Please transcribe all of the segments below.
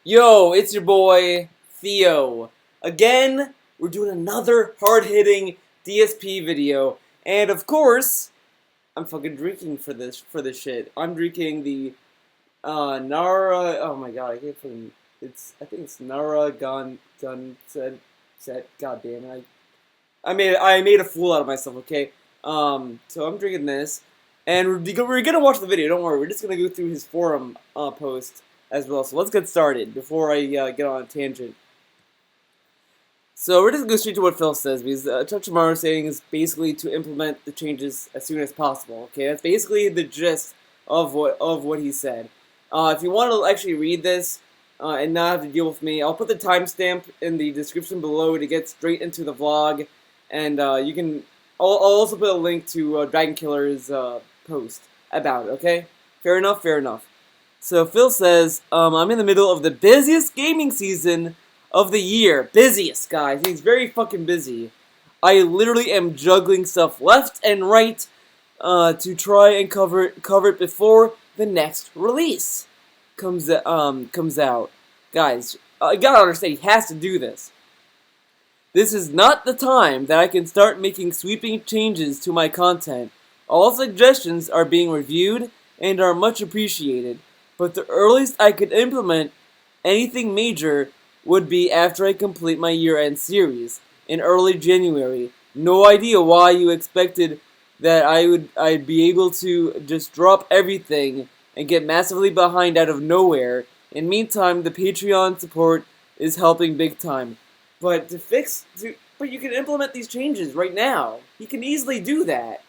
Yo, it's your boy, Theo. Again, we're doing another hard-hitting DSP video. And of course, I'm fucking drinking for this shit. I'm drinking the Nara, oh my god, I can't fucking, I think it's Nara Gun set, god damn it. I made a fool out of myself, okay? So I'm drinking this, and we're gonna watch the video. Don't worry, we're just gonna go through his forum post as well. So let's get started before I get on a tangent. So we're just gonna go straight to what Phil says, because Touch saying is basically to implement the changes as soon as possible. Okay, that's basically the gist of what he said. If you want to actually read this and not have to deal with me, I'll put the timestamp in the description below to get straight into the vlog. And you can. I'll also put a link to Dragon Killer's post about it. Okay, fair enough. Fair enough. So Phil says, I'm in the middle of the busiest gaming season of the year. Busiest, guys. He's very fucking busy. I literally am juggling stuff left and right to try and cover it before the next release comes out. Guys, you gotta understand, he has to do this. This is not the time that I can start making sweeping changes to my content. All suggestions are being reviewed and are much appreciated, but the earliest I could implement anything major would be after I complete my year-end series in early January. No idea why you expected that I'd be able to just drop everything and get massively behind out of nowhere. In meantime, the Patreon support is helping big time. But but you can implement these changes right now. He can easily do that.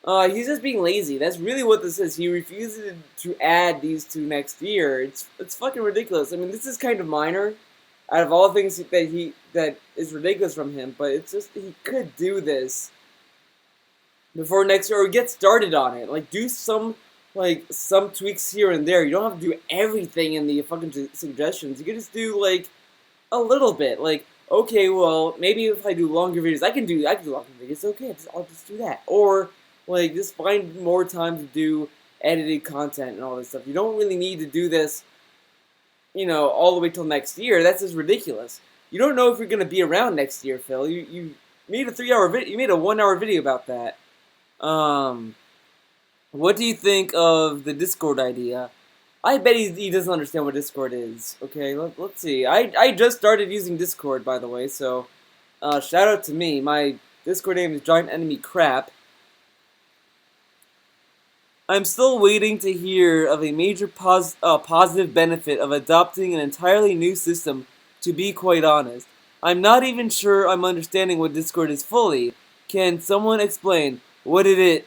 He's just being lazy. That's really what this is. He refuses to add these to next year. It's fucking ridiculous. I mean, this is kind of minor, out of all things that is ridiculous from him. But it's just he could do this before next year, or get started on it. Like do some tweaks here and there. You don't have to do everything in the fucking suggestions. You can just do like a little bit. Like, okay, well, maybe if I do longer videos, I can do longer videos. Okay, I'll just do that. Or like just find more time to do edited content and all this stuff. You don't really need to do this, all the way till next year. That's just ridiculous. You don't know if you're gonna be around next year, Phil. You made a 3-hour video. You made a 1-hour video about that. What do you think of the Discord idea? I bet he doesn't understand what Discord is. Okay, let's see. I just started using Discord, by the way, so shout out to me. My Discord name is Giant Enemy Crap. I'm still waiting to hear of a major positive benefit of adopting an entirely new system, to be quite honest. I'm not even sure I'm understanding what Discord is fully. Can someone explain what it is?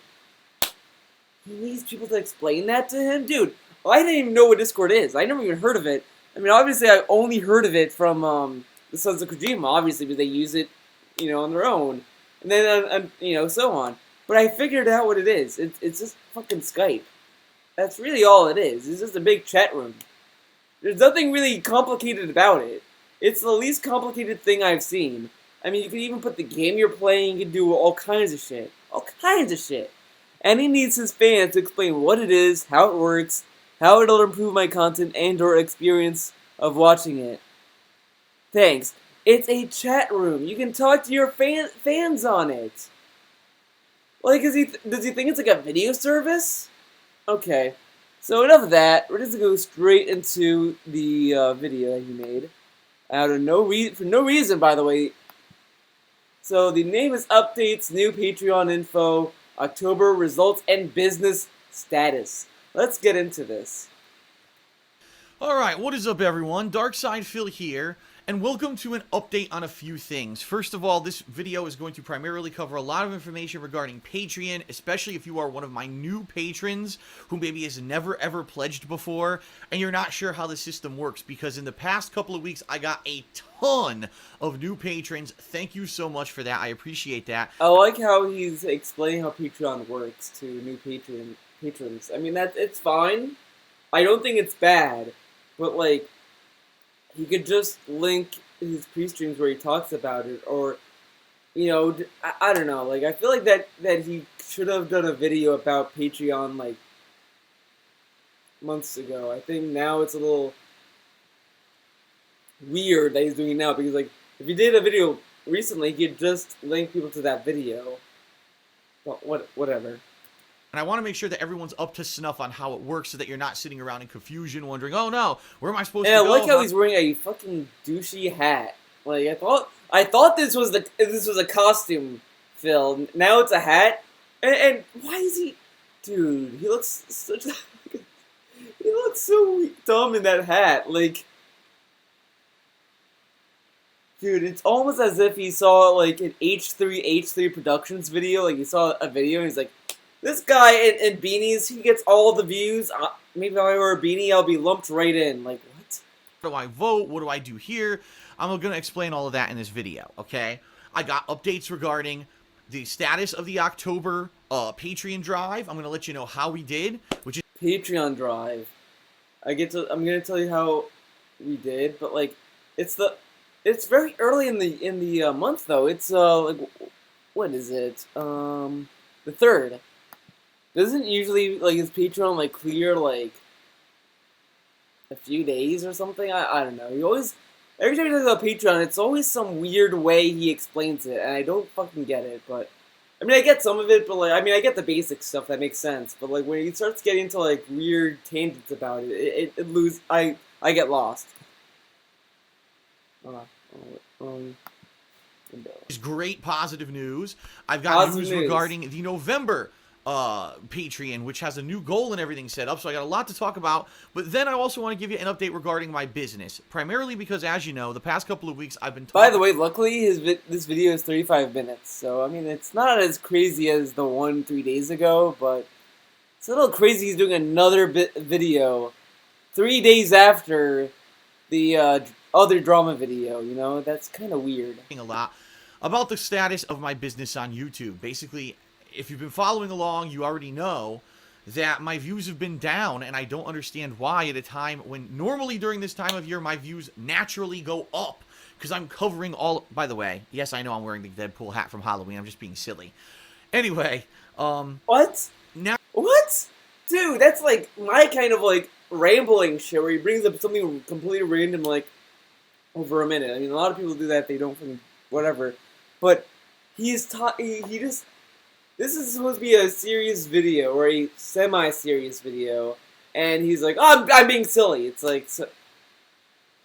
He needs people to explain that to him? Dude, I didn't even know what Discord is. I never even heard of it. I mean, obviously, I only heard of it from the Sons of Kojima, obviously, because they use it, on their own. And then, so on. But I figured out what it is. It's just fucking Skype. That's really all it is. It's just a big chat room. There's nothing really complicated about it. It's the least complicated thing I've seen. I mean, you can even put the game you're playing. You can do all kinds of shit. All kinds of shit. And he needs his fans to explain what it is, how it works, how it'll improve my content and or experience of watching it. Thanks. It's a chat room. You can talk to your fans on it. Like, does he think it's like a video service? Okay. So enough of that. We're just gonna go straight into the video that he made. For no reason, by the way. So the name is Updates, New Patreon Info, October Results and Business Status. Let's get into this. Alright, what is up everyone? Darkside Phil here, and welcome to an update on a few things. First of all, this video is going to primarily cover a lot of information regarding Patreon, especially if you are one of my new patrons who maybe has never ever pledged before, and you're not sure how the system works, because in the past couple of weeks I got a ton of new patrons. Thank you so much for that. I appreciate that. I like how he's explaining how Patreon works to new patrons. I mean, it's fine. I don't think it's bad. But, like, he could just link his pre-streams where he talks about it, or, I don't know. Like, I feel like that he should have done a video about Patreon, like, months ago. I think now it's a little weird that he's doing it now, because like if he did a video recently, he'd just link people to that video. But whatever. And I want to make sure that everyone's up to snuff on how it works so that you're not sitting around in confusion wondering, oh no, where am I supposed And to I go? like how he's wearing a fucking douchey hat. Like I thought this was a costume, Phil. Now it's a hat. And why is he, dude? He looks such. He looks so dumb in that hat. Like, dude, it's almost as if he saw like an H3 Productions video. Like he saw a video and he's like, this guy in beanies, he gets all the views. Maybe if I wear a beanie, I'll be lumped right in. Like, what? How do I vote? What do I do here? I'm going to explain all of that in this video, okay? I got updates regarding the status of the October Patreon drive. I'm going to let you know how we did, which is Patreon drive. I'm gonna tell you how we did, but like, it's very early in the month though. It's like, what is it? The 3rd. Doesn't usually like his Patreon like clear like a few days or something? I don't know. He always, every time he talks about Patreon, it's always some weird way he explains it, and I don't fucking get it. But I mean, I get some of it, but like, I mean, I get the basic stuff that makes sense. But like, when he starts getting into like weird tangents about it, I get lost. is great positive news. I've got news regarding the November Patreon, which has a new goal and everything set up, so I got a lot to talk about. But then I also want to give you an update regarding my business, primarily because, as you know, the past couple of weeks I've been talking. By the way, luckily this video is 35 minutes, so I mean it's not as crazy as the one 3 days ago, but it's a little crazy. He's doing another video 3 days after the other drama video. You know, that's kind of weird. A lot about the status of my business on YouTube. Basically, if you've been following along, you already know that my views have been down, and I don't understand why at a time when normally during this time of year my views naturally go up, because I'm covering all. By the way, yes, I know I'm wearing the Deadpool hat from Halloween. I'm just being silly. Anyway, what? Now, what? Dude, that's like my kind of like rambling shit where he brings up something completely random like over a minute. I mean, a lot of people do that. They don't fucking whatever, but he's he just. This is supposed to be a serious video, or a semi-serious video, and he's like, "Oh, I'm being silly." It's like,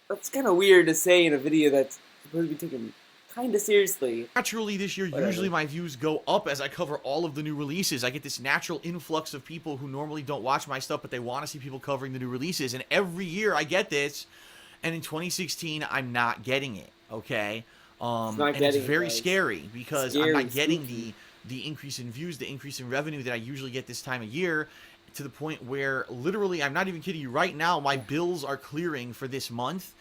that's kind of weird to say in a video that's supposed to be taken kind of seriously. Naturally, this year, usually my views go up as I cover all of the new releases. I get this natural influx of people who normally don't watch my stuff, but they want to see people covering the new releases, and every year I get this, and in 2016, I'm not getting it, okay? And it's very scary, because I'm not getting the increase in views, the increase in revenue that I usually get this time of year, to the point where literally, I'm not even kidding you, right now my bills are clearing for this month,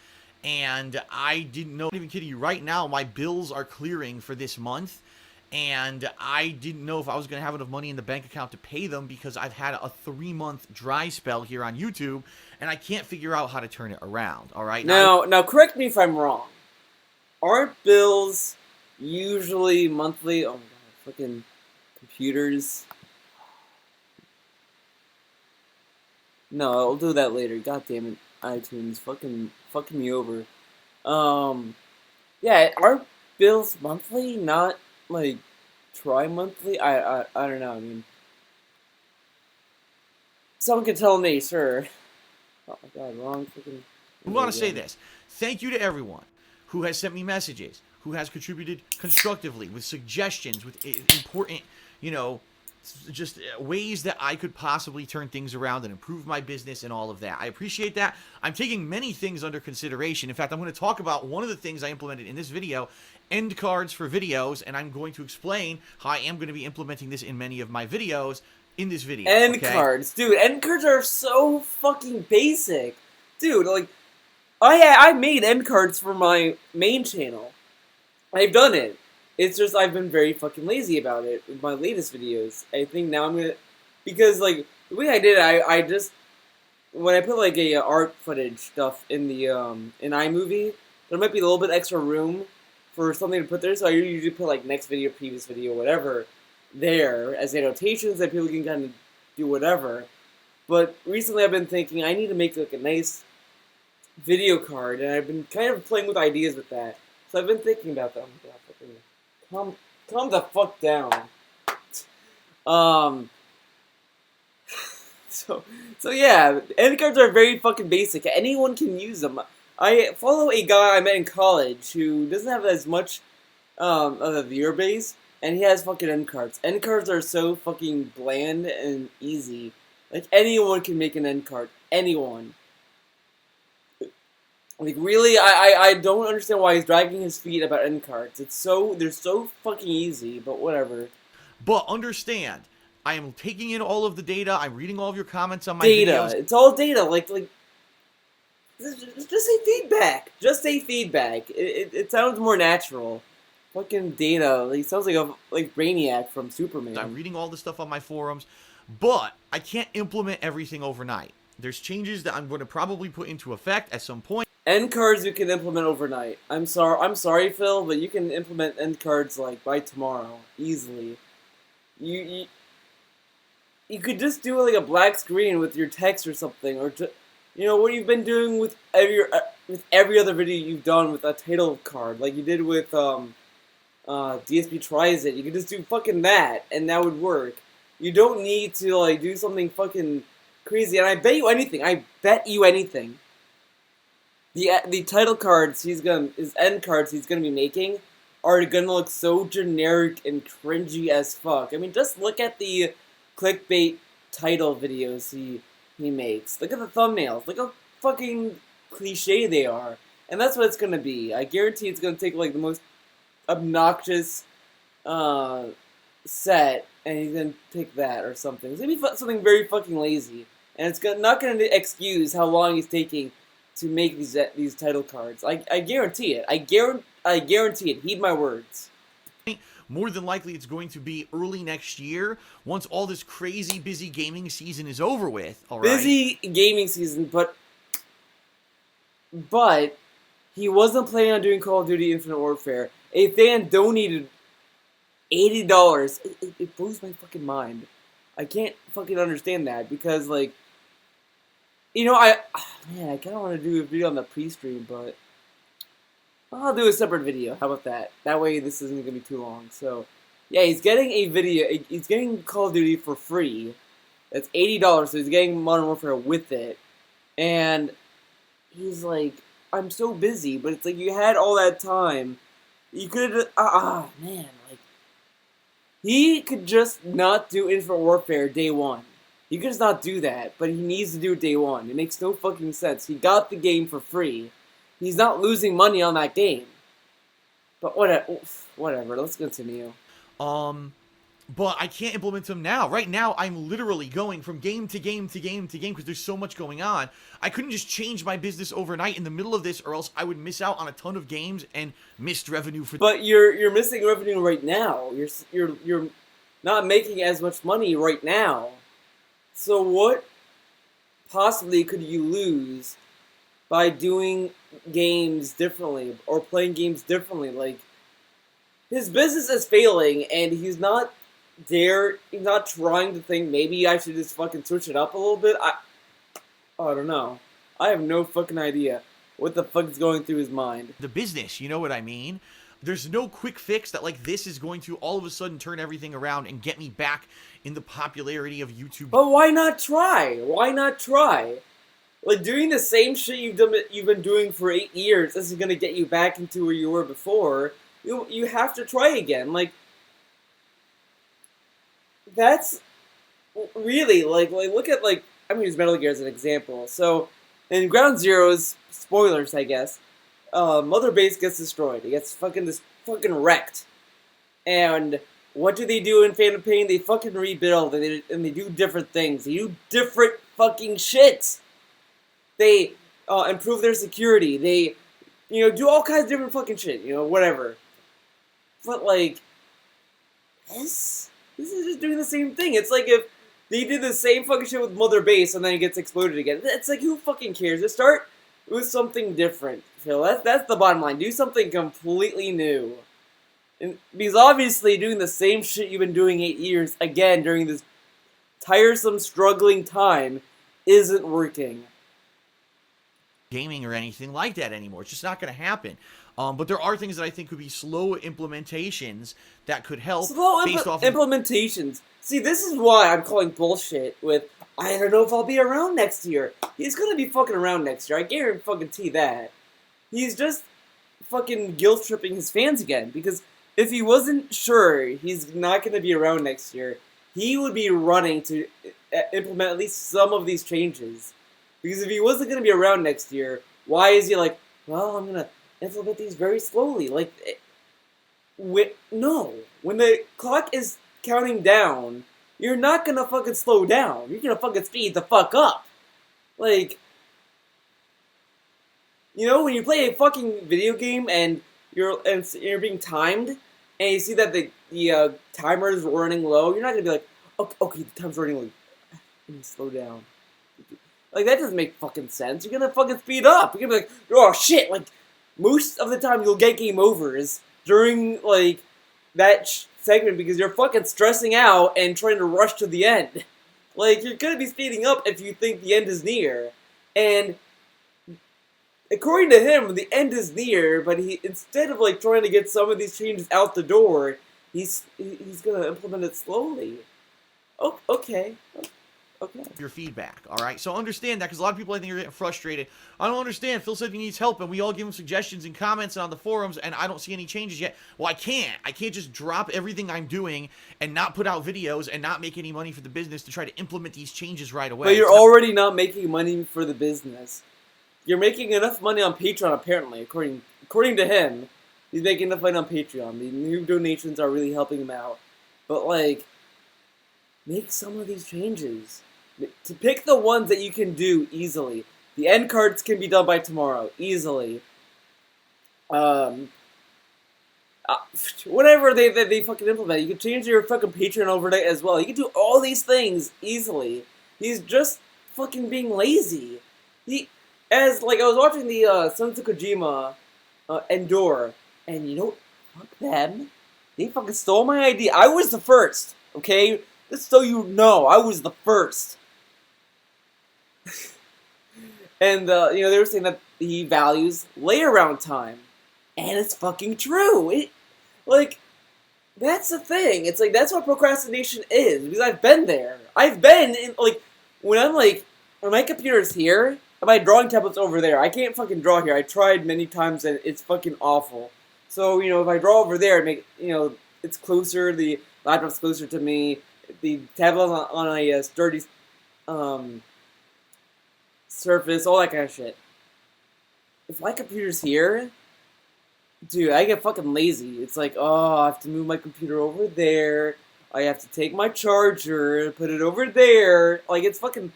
and I didn't know. I'm not even kidding you, right now my bills are clearing for this month, and I didn't know if I was going to have enough money in the bank account to pay them, because I've had a 3-month dry spell here on YouTube, and I can't figure out how to turn it around. All right. Now correct me if I'm wrong. Aren't bills usually monthly? Oh my god. Fucking computers. No, I'll do that later. God damn it, iTunes, fucking me over. Yeah, are bills monthly, not like tri-monthly? I don't know. I mean, someone can tell me, sure. Oh my god, wrong fucking. I want to say this. Thank you to everyone who has sent me messages, who has contributed constructively with suggestions, with important, you know, just ways that I could possibly turn things around and improve my business and all of that. I appreciate that. I'm taking many things under consideration. In fact, I'm going to talk about one of the things I implemented in this video, end cards for videos, and I'm going to explain how I am going to be implementing this in many of my videos in this video. End cards. Dude, end cards are so fucking basic. Dude, like, I made end cards for my main channel. I've done it. It's just I've been very fucking lazy about it with my latest videos. I think now I'm gonna, because like the way I did it, I just when I put like a art footage stuff in the in iMovie, there might be a little bit extra room for something to put there. So I usually put like next video, previous video, whatever there as annotations that people can kind of do whatever. But recently I've been thinking I need to make like a nice video card, and I've been kind of playing with ideas with that. So I've been thinking about that. Oh my God, fucking calm the fuck down. Um. So yeah, end cards are very fucking basic. Anyone can use them. I follow a guy I met in college who doesn't have as much of a viewer base, and he has fucking end cards. End cards are so fucking bland and easy. Like anyone can make an end card. Anyone. Like really, I don't understand why he's dragging his feet about end cards. They're so fucking easy, but whatever. But understand, I am taking in all of the data. I'm reading all of your comments on my Data. videos. It's all data. Like just say feedback. Just say feedback. It sounds more natural. Fucking data. He sounds like Brainiac from Superman. I'm reading all the stuff on my forums, but I can't implement everything overnight. There's changes that I'm going to probably put into effect at some point. End cards you can implement overnight. I'm sorry, Phil, but you can implement end cards like by tomorrow easily. You could just do like a black screen with your text or something, or what you've been doing with every other video you've done with a title card, like you did with DSP tries it. You could just do fucking that, and that would work. You don't need to like do something fucking crazy. And I bet you anything. The title cards his end cards he's gonna be making are gonna look so generic and cringy as fuck. I mean, just look at the clickbait title videos he makes. Look at the thumbnails. Look how fucking cliche they are. And that's what it's gonna be. I guarantee it's gonna take like the most obnoxious set, and he's gonna pick that or something. It's gonna be something very fucking lazy, and it's not gonna excuse how long he's taking to make these title cards. I guarantee it. I guarantee it. Heed my words. More than likely, it's going to be early next year, once all this crazy busy gaming season is over with. All right. Busy gaming season, but he wasn't planning on doing Call of Duty Infinite Warfare. A fan donated $80. It blows my fucking mind. I can't fucking understand that, because like, I kind of want to do a video on the pre-stream, but I'll do a separate video. How about that? That way this isn't going to be too long. So, yeah, he's getting a video. He's getting Call of Duty for free. That's $80, so he's getting Modern Warfare with it. And he's like, I'm so busy, but it's like you had all that time. You could have, man, like, he could just not do Infinite Warfare day one. He could just not do that, but he needs to do it day one. It makes no fucking sense. He got the game for free. He's not losing money on that game. But whatever. Let's continue. But I can't implement them now. Right now, I'm literally going from game to game to game to game because there's so much going on. I couldn't just change my business overnight in the middle of this, or else I would miss out on a ton of games and missed revenue for. But you're missing revenue right now. You're not making as much money right now. So what possibly could you lose by doing games differently or playing games differently? Like, his business is failing, and he's not trying to think maybe I should just fucking switch it up a little bit. I don't know. I have no fucking idea what the fuck is going through his mind. The business, you know what I mean? There's no quick fix that like this is going to all of a sudden turn everything around and get me back in the popularity of YouTube. But why not try? Why not try? Like, doing the same shit you've been doing for 8 years isn't gonna get you back into where you were before. You have to try again. Like, that's really like look at I'm gonna use Metal Gear as an example. So in Ground Zeroes, spoilers I guess, Mother Base gets destroyed. It gets fucking wrecked. And what do they do in Phantom Pain? They fucking rebuild, and they do different things. They do different fucking shit. They improve their security. They, do all kinds of different fucking shit. Whatever. But like, this is just doing the same thing. It's like if they did the same fucking shit with Mother Base and then it gets exploded again. It's like, who fucking cares? Just start with something different, Phil. That's the bottom line. Do something completely new. And because obviously doing the same shit you've been doing 8 years again during this tiresome, struggling time isn't working. gaming or anything like that anymore. It's just not going to happen. But there are things that I think could be slow implementations that could help based off of implementations. See, this is why I'm calling bullshit with, I don't know if I'll be around next year. He's gonna be fucking around next year. I guarantee that. He's just fucking guilt-tripping his fans again. Because if he wasn't sure he's not gonna be around next year, he would be running to implement at least some of these changes. Because if he wasn't gonna be around next year, why is he like, well, I'm gonna implement these very slowly? Like, no. When the clock is counting down, you're not gonna fucking slow down. You're gonna fucking speed the fuck up. Like, you know, when you play a fucking video game and you're being timed, and you see that the timer is running low, you're not gonna be like, okay, the time's running low. Let me slow down. Like, that doesn't make fucking sense. You're gonna fucking speed up. You're gonna be like, oh shit, like, most of the time you'll get game overs during, like, that segment because you're fucking stressing out and trying to rush to the end. Like, you're gonna be speeding up if you think the end is near. And according to him, the end is near, but he, instead of, like, trying to get some of these changes out the door, he's gonna implement it slowly. Oh, okay. Okay. Your feedback, all right? So understand that, because a lot of people, I think, are getting frustrated. I don't understand. Phil said he needs help, and we all give him suggestions and comments on the forums, and I don't see any changes yet. Well, I can't. I can't just drop everything I'm doing and not put out videos and not make any money for the business to try to implement these changes right away. But you're already not making money for the business. You're making enough money on Patreon, apparently, according to him. He's making enough money on Patreon. The new donations are really helping him out. But, like, make some of these changes. To pick the ones that you can do easily. The end cards can be done by tomorrow, easily. Whatever they fucking implement. You can change your fucking Patreon overnight as well. You can do all these things easily. He's just fucking being lazy. I was watching the Sons of Kojima Endure, and you know, fuck them. They fucking stole my idea. I was the first, okay? Just so you know, I was the first. And, they were saying that he values lay-around time. And it's fucking true. That's the thing. It's like, that's what procrastination is. Because I've been there. I've been in, when my computer's here, and my drawing tablet's over there. I can't fucking draw here. I tried many times, and it's fucking awful. So, if I draw over there, it's closer, the laptop's closer to me, the tablet's on a sturdy, surface, all that kind of shit. If my computer's here, dude, I get fucking lazy. It's like, oh, I have to move my computer over there. I have to take my charger, put it over there. Like, it's fucking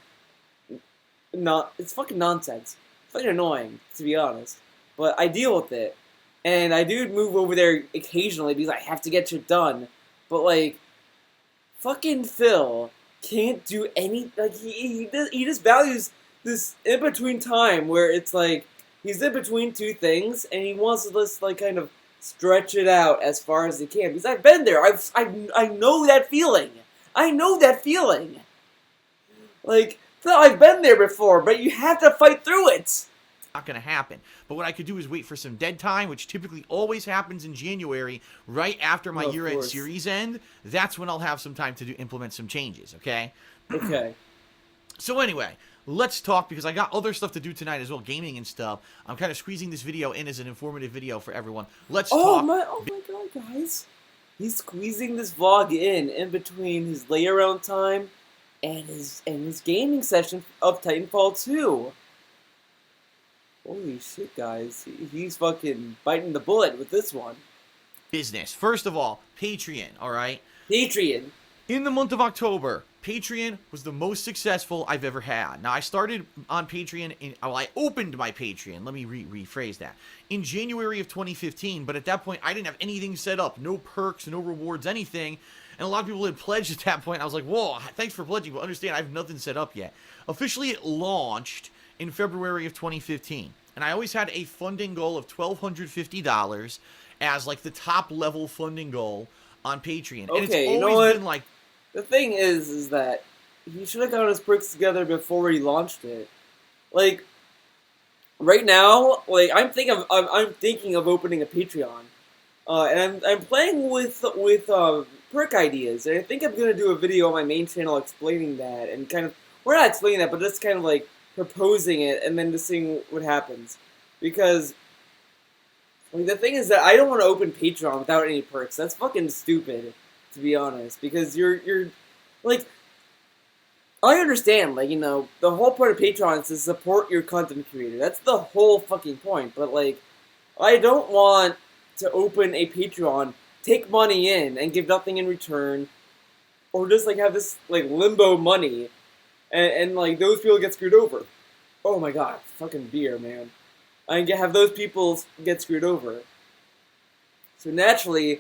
nonsense. It's fucking annoying, to be honest. But I deal with it. And I do move over there occasionally because I have to get shit done. But, fucking Phil can't do any, he just values this in-between time where it's like, he's in between two things, and he wants to just, kind of stretch it out as far as he can. Because I've been there. I know that feeling. I know that feeling. I've been there before, but you have to fight through it. Not going to happen. But what I could do is wait for some dead time, which typically always happens in January, right after my year-end series end. That's when I'll have some time to implement some changes, okay? Okay. So anyway, let's talk, because I got other stuff to do tonight as well, gaming and stuff. I'm kind of squeezing this video in as an informative video for everyone. Let's talk. Oh my god, guys. He's squeezing this vlog in between his lay-around time and his gaming session of Titanfall 2. Holy shit, guys. He's fucking biting the bullet with this one. Business. First of all, Patreon, alright? Patreon. In the month of October, Patreon was the most successful I've ever had. Now, I started on Patreon, I opened my Patreon, let me rephrase that, in January of 2015, but at that point, I didn't have anything set up, no perks, no rewards, anything, and a lot of people had pledged at that point. I was like, whoa, thanks for pledging, but understand, I have nothing set up yet. Officially, it launched in February of 2015, and I always had a funding goal of $1,250 as, the top-level funding goal on Patreon. Okay, and it's always been, the thing is that he should have got his perks together before he launched it. right now, like I'm thinking of opening a Patreon, and I'm playing with perk ideas, and I think I'm gonna do a video on my main channel explaining that, and kind of, we're not explaining that, but just kind of like proposing it, and then just seeing what happens, because like, the thing is that I don't want to open Patreon without any perks. That's fucking stupid, to be honest, because you're like, I understand, like, the whole point of Patreon is to support your content creator. That's the whole fucking point. But, like, I don't want to open a Patreon, take money in, and give nothing in return, or just, like, have this, like, limbo money, and like, those people get screwed over. Oh my god, fucking beer, man. Have those people get screwed over. So naturally,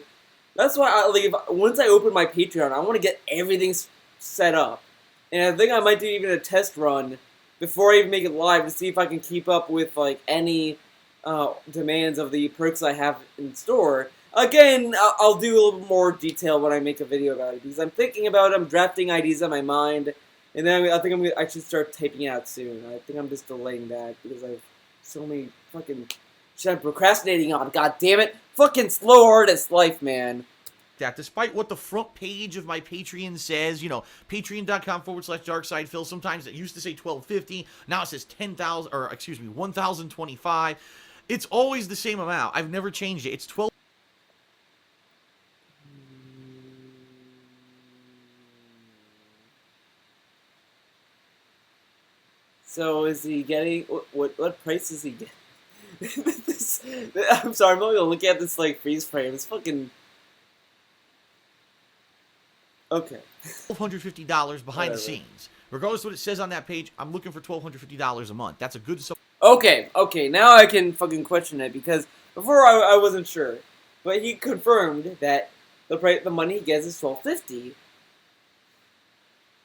that's why once I open my Patreon, I want to get everything set up. And I think I might do even a test run before I even make it live to see if I can keep up with like any demands of the perks I have in store. Again, I'll do a little bit more detail when I make a video about it, because I'm thinking about it, I'm drafting ideas in my mind, and then I think I should start typing it out soon. I think I'm just delaying that because I have so many fucking shit I'm procrastinating on. God damn it! Fucking slow artist life, man. That despite what the front page of my Patreon says, patreon.com/darksidephil, sometimes it used to say $12.50, now it says 10,000, or excuse me, 1,025. It's always the same amount. I've never changed it. It's 12. So is he getting what price is he getting? I'm sorry, I'm only gonna look at this like freeze frame. It's fucking okay. $1,250 behind the scenes. Regardless of what it says on that page, I'm looking for $1,250 a month. That's a good. Okay. Now I can fucking question it, because before I wasn't sure, but he confirmed that the money he gets is $12.50,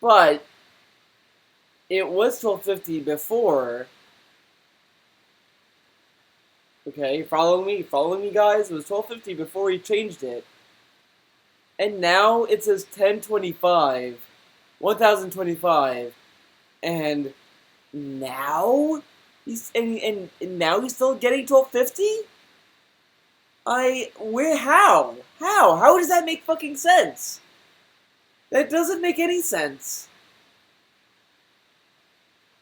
but it was $12.50 before. Okay, following me, guys. It was $12.50 before he changed it, and now it says 1,025, and now and now he's still getting $12.50. How does that make fucking sense? That doesn't make any sense.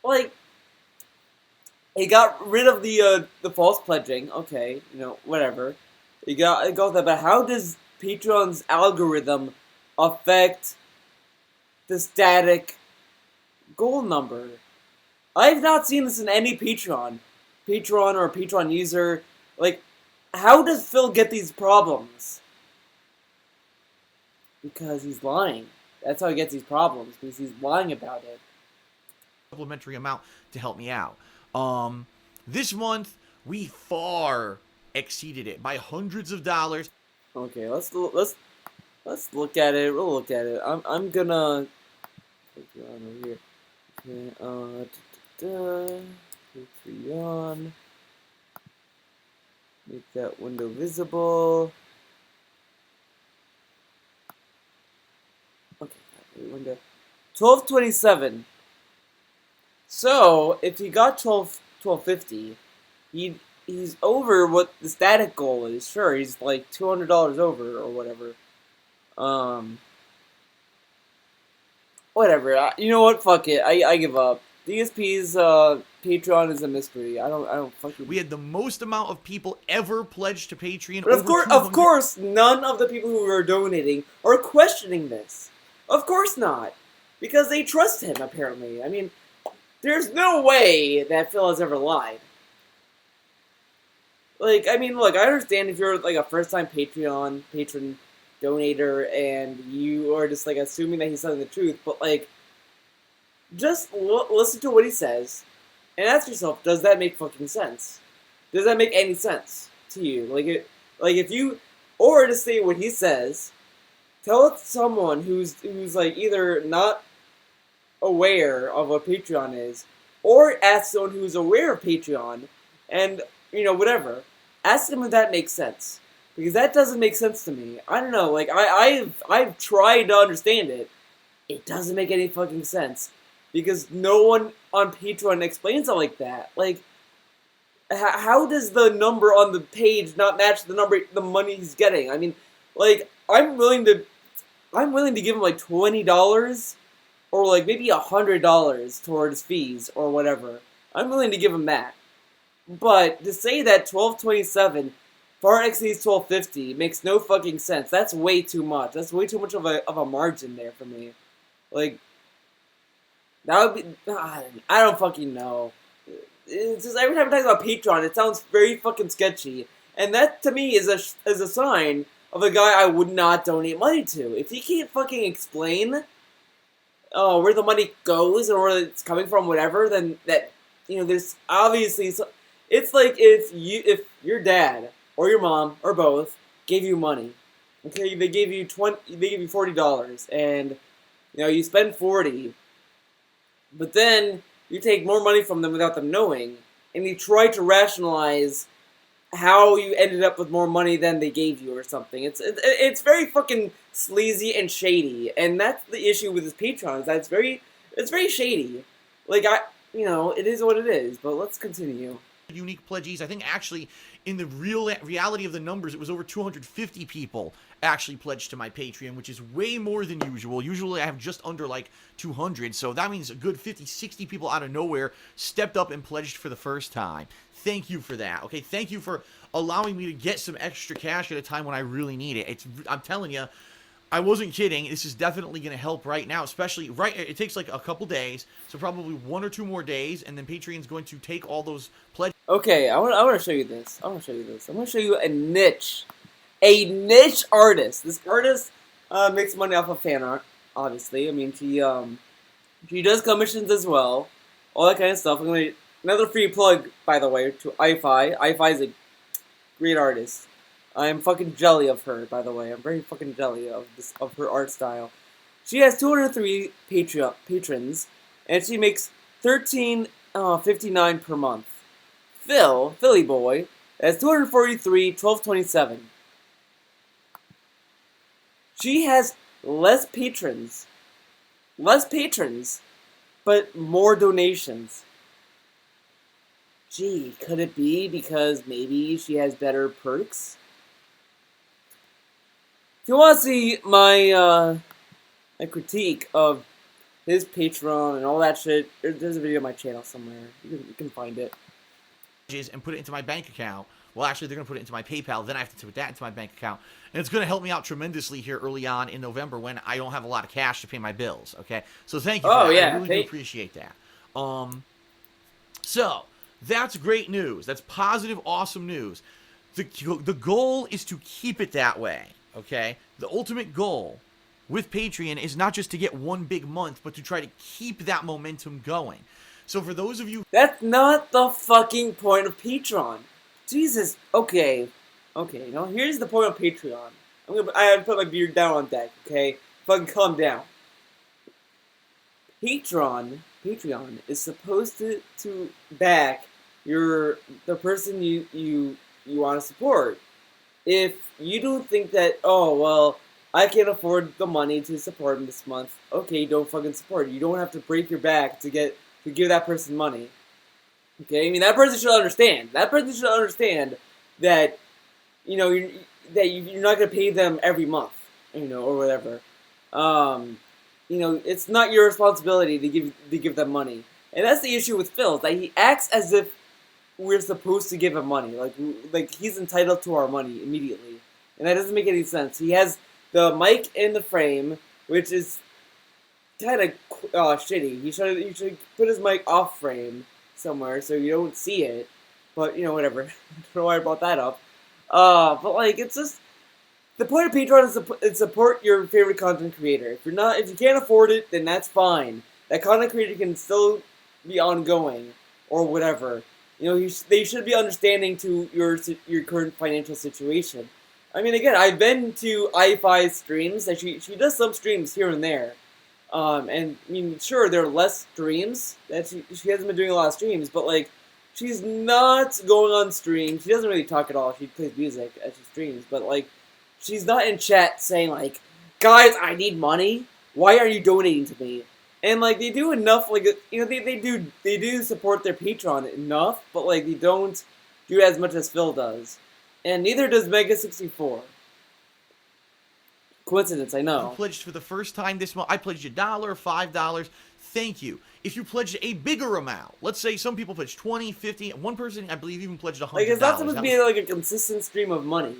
Like, he got rid of the false pledging. Okay, whatever. He got that, but how does Patreon's algorithm affect the static goal number? I've not seen this in any Patreon or Patreon user. Like, how does Phil get these problems? Because he's lying. That's how he gets these problems, because he's lying about it. Supplementary amount to help me out. This month we far exceeded it by hundreds of dollars. Okay, let's look at it. We'll look at it. I'm gonna click on over here. Okay, Patreon. Make that window visible. Okay, window. 1227. So if he got 12.50, he's over what the static goal is. Sure, he's like $200 over or whatever. Whatever. You know what? Fuck it. I give up. DSP's Patreon is a mystery. I don't fucking. We had the most amount of people ever pledged to Patreon. But of course, none of the people who are donating are questioning this. Of course not, because they trust him. Apparently, I mean, there's no way that Phil has ever lied. Like, I mean, look, I understand if you're like a first-time patron donator and you are just like assuming that he's telling the truth, but like, just listen to what he says and ask yourself, does that make fucking sense? Does that make any sense to you? If you, or to say what he says, tell it to someone who's like either not aware of what Patreon is, or ask someone who's aware of Patreon, and whatever. Ask them if that makes sense, because that doesn't make sense to me. I don't know. Like I've tried to understand it. It doesn't make any fucking sense, because no one on Patreon explains it like that. Like, how does the number on the page not match the money he's getting? I mean, like, I'm willing to give him like $20 or like maybe $100 towards fees or whatever. I'm willing to give him that. But to say that 1227 far exceeds 1250 makes no fucking sense. That's way too much. That's way too much of a margin there for me. Like, that would be, I don't fucking know. It's just every time I talk about Patreon, it sounds very fucking sketchy, and that to me is a sign of a guy I would not donate money to. If he can't fucking explain, where the money goes or where it's coming from, whatever, then there's obviously it's like if your dad or your mom or both gave you money, okay, they gave you $40, and you spend 40, but then you take more money from them without them knowing, and you try to rationalize how you ended up with more money than they gave you or something. It's very fucking sleazy and shady, and that's the issue with this Patreon. Is that it's very shady. Like it is what it is. But let's continue. Unique pledgees. I think actually, in the reality of the numbers, it was over 250 people actually pledged to my Patreon, which is way more than usual. Usually I have just under like 200, so that means a good 50, 60 people out of nowhere stepped up and pledged for the first time. Thank you for that, okay? Thank you for allowing me to get some extra cash at a time when I really need it. I'm telling you, I wasn't kidding. This is definitely going to help right now, especially it takes like a couple days, so probably 1 or 2 more days, and then Patreon's going to take all those pledges. Okay, I want to show you this. I'm going to show you a niche artist. This artist makes money off of fan art, obviously. I mean, she does commissions as well, all that kind of stuff. Another free plug, by the way, to iFi. iFi is a great artist. I'm fucking jelly of her, by the way. I'm very fucking jelly of her art style. She has 203 patrons, and she makes $13.59 per month. Philly boy, has 243, 1227. She has less patrons, but more donations. Gee, could it be because maybe she has better perks? If you want to see my critique of his Patreon and all that shit, there's a video on my channel somewhere. You can find it. And put it into my bank account. Well, actually, they're going to put it into my PayPal. Then I have to put that into my bank account. And it's going to help me out tremendously here early on in November when I don't have a lot of cash to pay my bills. Okay? So thank you for that. I really do appreciate that. So, that's great news. That's positive, awesome news. The goal is to keep it that way. Okay? The ultimate goal with Patreon is not just to get one big month, but to try to keep that momentum going. So for those of you... That's not the fucking point of Patreon. Jesus. Okay. Now here's the point of Patreon. I have to put my beard down on deck, okay? Fucking calm down. Patreon is supposed to back the person you want to support. If you don't think that, oh, well, I can't afford the money to support him this month, okay, don't fucking support. You don't have to break your back to give that person money. Okay, I mean, that person should understand. That person should understand that, you're not going to pay them every month, or whatever. It's not your responsibility to give them money. And that's the issue with Phil, that he acts as if we're supposed to give him money. Like he's entitled to our money immediately. And that doesn't make any sense. He has the mic in the frame, which is kind of shitty. You should put his mic off frame somewhere so you don't see it. But, whatever. Don't worry about that up. But, it's just... The point of Patreon is to support your favorite content creator. If you can't afford it, then that's fine. That content creator can still be ongoing, or whatever. They should be understanding to your current financial situation. I mean, again, I've been to iFi's streams, and she does some streams here and there. And, I mean, sure, there are less streams, that she hasn't been doing a lot of streams, but, she's not going on stream. She doesn't really talk at all. She plays music as she streams, but, she's not in chat saying, guys, I need money. Why are you donating to me? And, they do enough, they do support their Patreon enough, but, they don't do as much as Phil does. And neither does Mega64. Coincidence, I You know. pledged for the first time this month. I pledged $1, $5. Thank you. If you pledged a bigger amount, let's say some people pledged 20, 50. One person, I believe, even pledged $100. Like, it's not supposed to be like a consistent stream of money.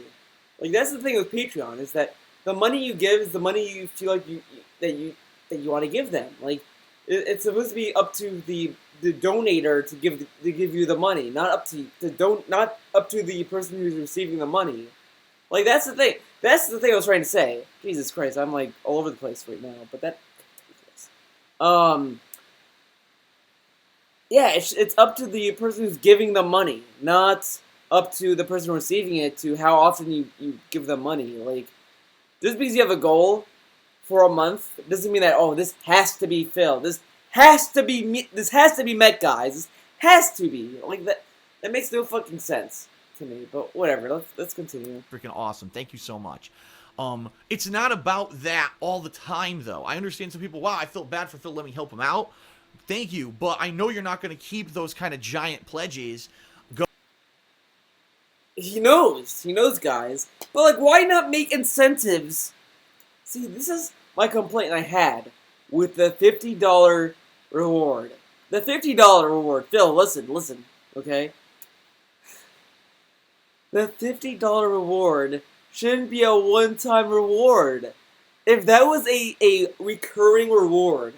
Like, that's the thing with Patreon, is that the money you give is the money you feel like that you want to give them. Like, it's supposed to be up to the donator to give you the money, not up to the person who's receiving the money. Like, that's the thing. That's the thing I was trying to say. Jesus Christ, I'm like all over the place right now. But yeah, it's up to the person who's giving the money, not up to the person receiving it to how often you give them money. Like, just because you have a goal for a month doesn't mean that, oh, this has to be filled. This has to be met, guys. This has to be. Like, that makes no fucking sense to me. But whatever. Let's continue. Freaking awesome. Thank you so much. It's not about that all the time, though. I understand some people, wow, I felt bad for Phil, let me help him out. Thank you, but I know you're not going to keep those kind of giant pledges. He knows, guys. But, like, why not make incentives? See, this is my complaint I had with the $50 reward. The $50 reward. Phil, listen, okay? The $50 reward shouldn't be a one-time reward. If that was a recurring reward,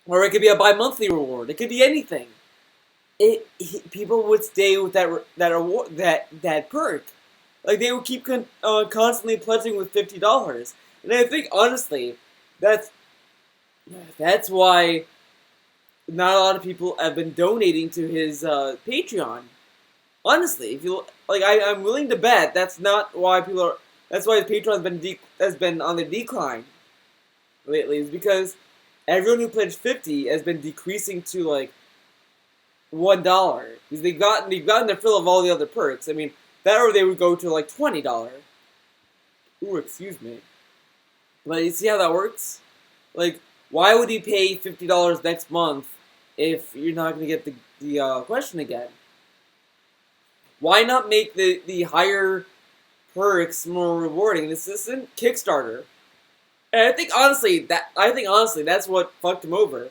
or it could be a bi-monthly reward, it could be anything. People would stay with that perk. Like, they would keep constantly pledging with $50. And I think, honestly, that's why not a lot of people have been donating to his Patreon. Honestly, if you like, I'm willing to bet that's not why people are. That's why his Patreon has been on the decline lately. Is because everyone who pledged 50 has been decreasing to like $1 because they've gotten their fill of all the other perks. I mean, that or they would go to like $20. Ooh, excuse me. But you see how that works? Like, why would you pay $50 next month if you're not going to get the question again? Why not make the higher perks more rewarding? This isn't Kickstarter. And I think honestly that's what fucked him over.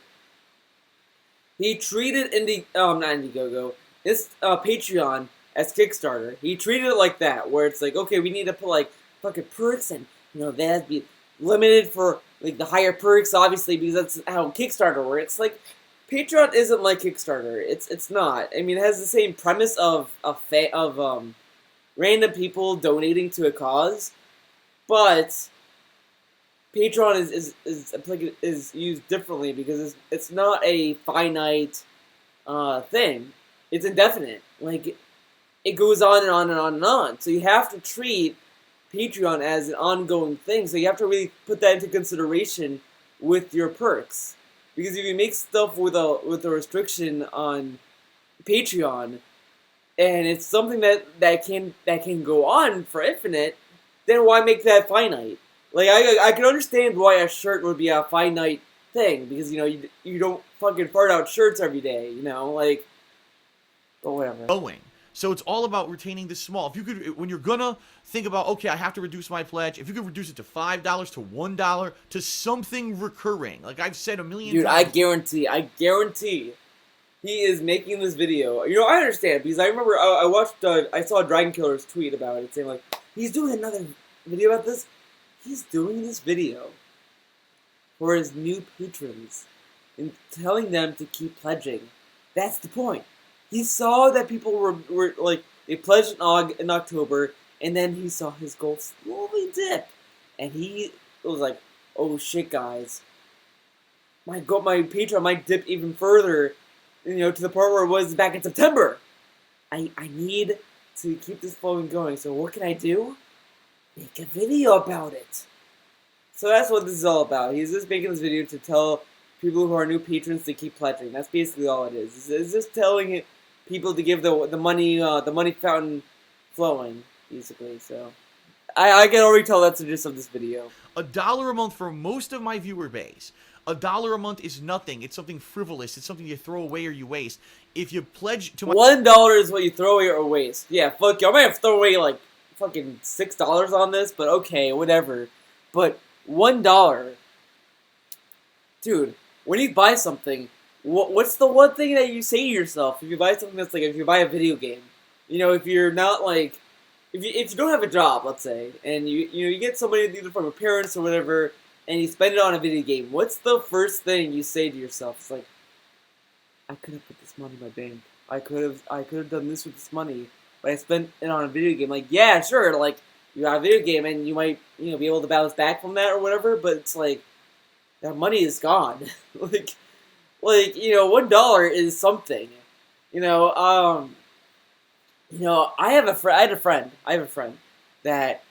He treated not Indiegogo, this Patreon as Kickstarter. He treated it like that, where it's like, okay, we need to put like fucking perks, and that'd be limited for like the higher perks, obviously, because that's how Kickstarter works. Like, Patreon isn't like Kickstarter. It's not. I mean, it has the same premise of random people donating to a cause, but Patreon is used differently because it's not a finite thing. It's indefinite. Like, it goes on and on and on and on. So you have to treat Patreon as an ongoing thing. So you have to really put that into consideration with your perks. Because if you make stuff with a restriction on Patreon, and it's something that can go on for infinite, then why make that finite? Like, I can understand why a shirt would be a finite thing, because you don't fucking fart out shirts every day, like, but whatever. So it's all about retaining the small. If you could, when you're gonna think about, okay, I have to reduce my pledge, if you could reduce it to $5, to $1, to something recurring, like I've said a million times. Dude, I guarantee, he is making this video. I understand, because I remember I saw Dragon Killer's tweet about it, saying like, he's doing another video about this. He's doing this video for his new patrons and telling them to keep pledging. That's the point. He saw that people were like, they pledged in October, and then he saw his goal slowly dip, and he was like, "Oh shit, guys, my Patreon might dip even further, to the part where it was back in September. I need to keep this flowing going. So what can I do? Make a video about it." So that's what this is all about. He's just making this video to tell people who are new patrons to keep pledging. That's basically all it is. It's just telling people to give the money fountain flowing, basically. So I can already tell that's the gist of this video. $1 a month for most of my viewer base. $1 a month is nothing. It's something frivolous. It's something you throw away or you waste. If you pledge to my $1 is what you throw away or waste. Yeah, fuck you. I might have to throw away like fucking $6 on this, but okay, whatever. But $1, dude. When you buy something, what's the one thing that you say to yourself if you buy something that's like if you buy a video game? You know, if you're not like if you don't have a job, let's say, and you get somebody either from your parents or whatever, and you spend it on a video game, what's the first thing you say to yourself? It's like, I could have put this money in my bank. I could have done this with this money, but I spent it on a video game. Like, yeah, sure, like you have a video game and you might be able to bounce back from that or whatever, but it's like that money is gone. like $1 is something. I had a friend that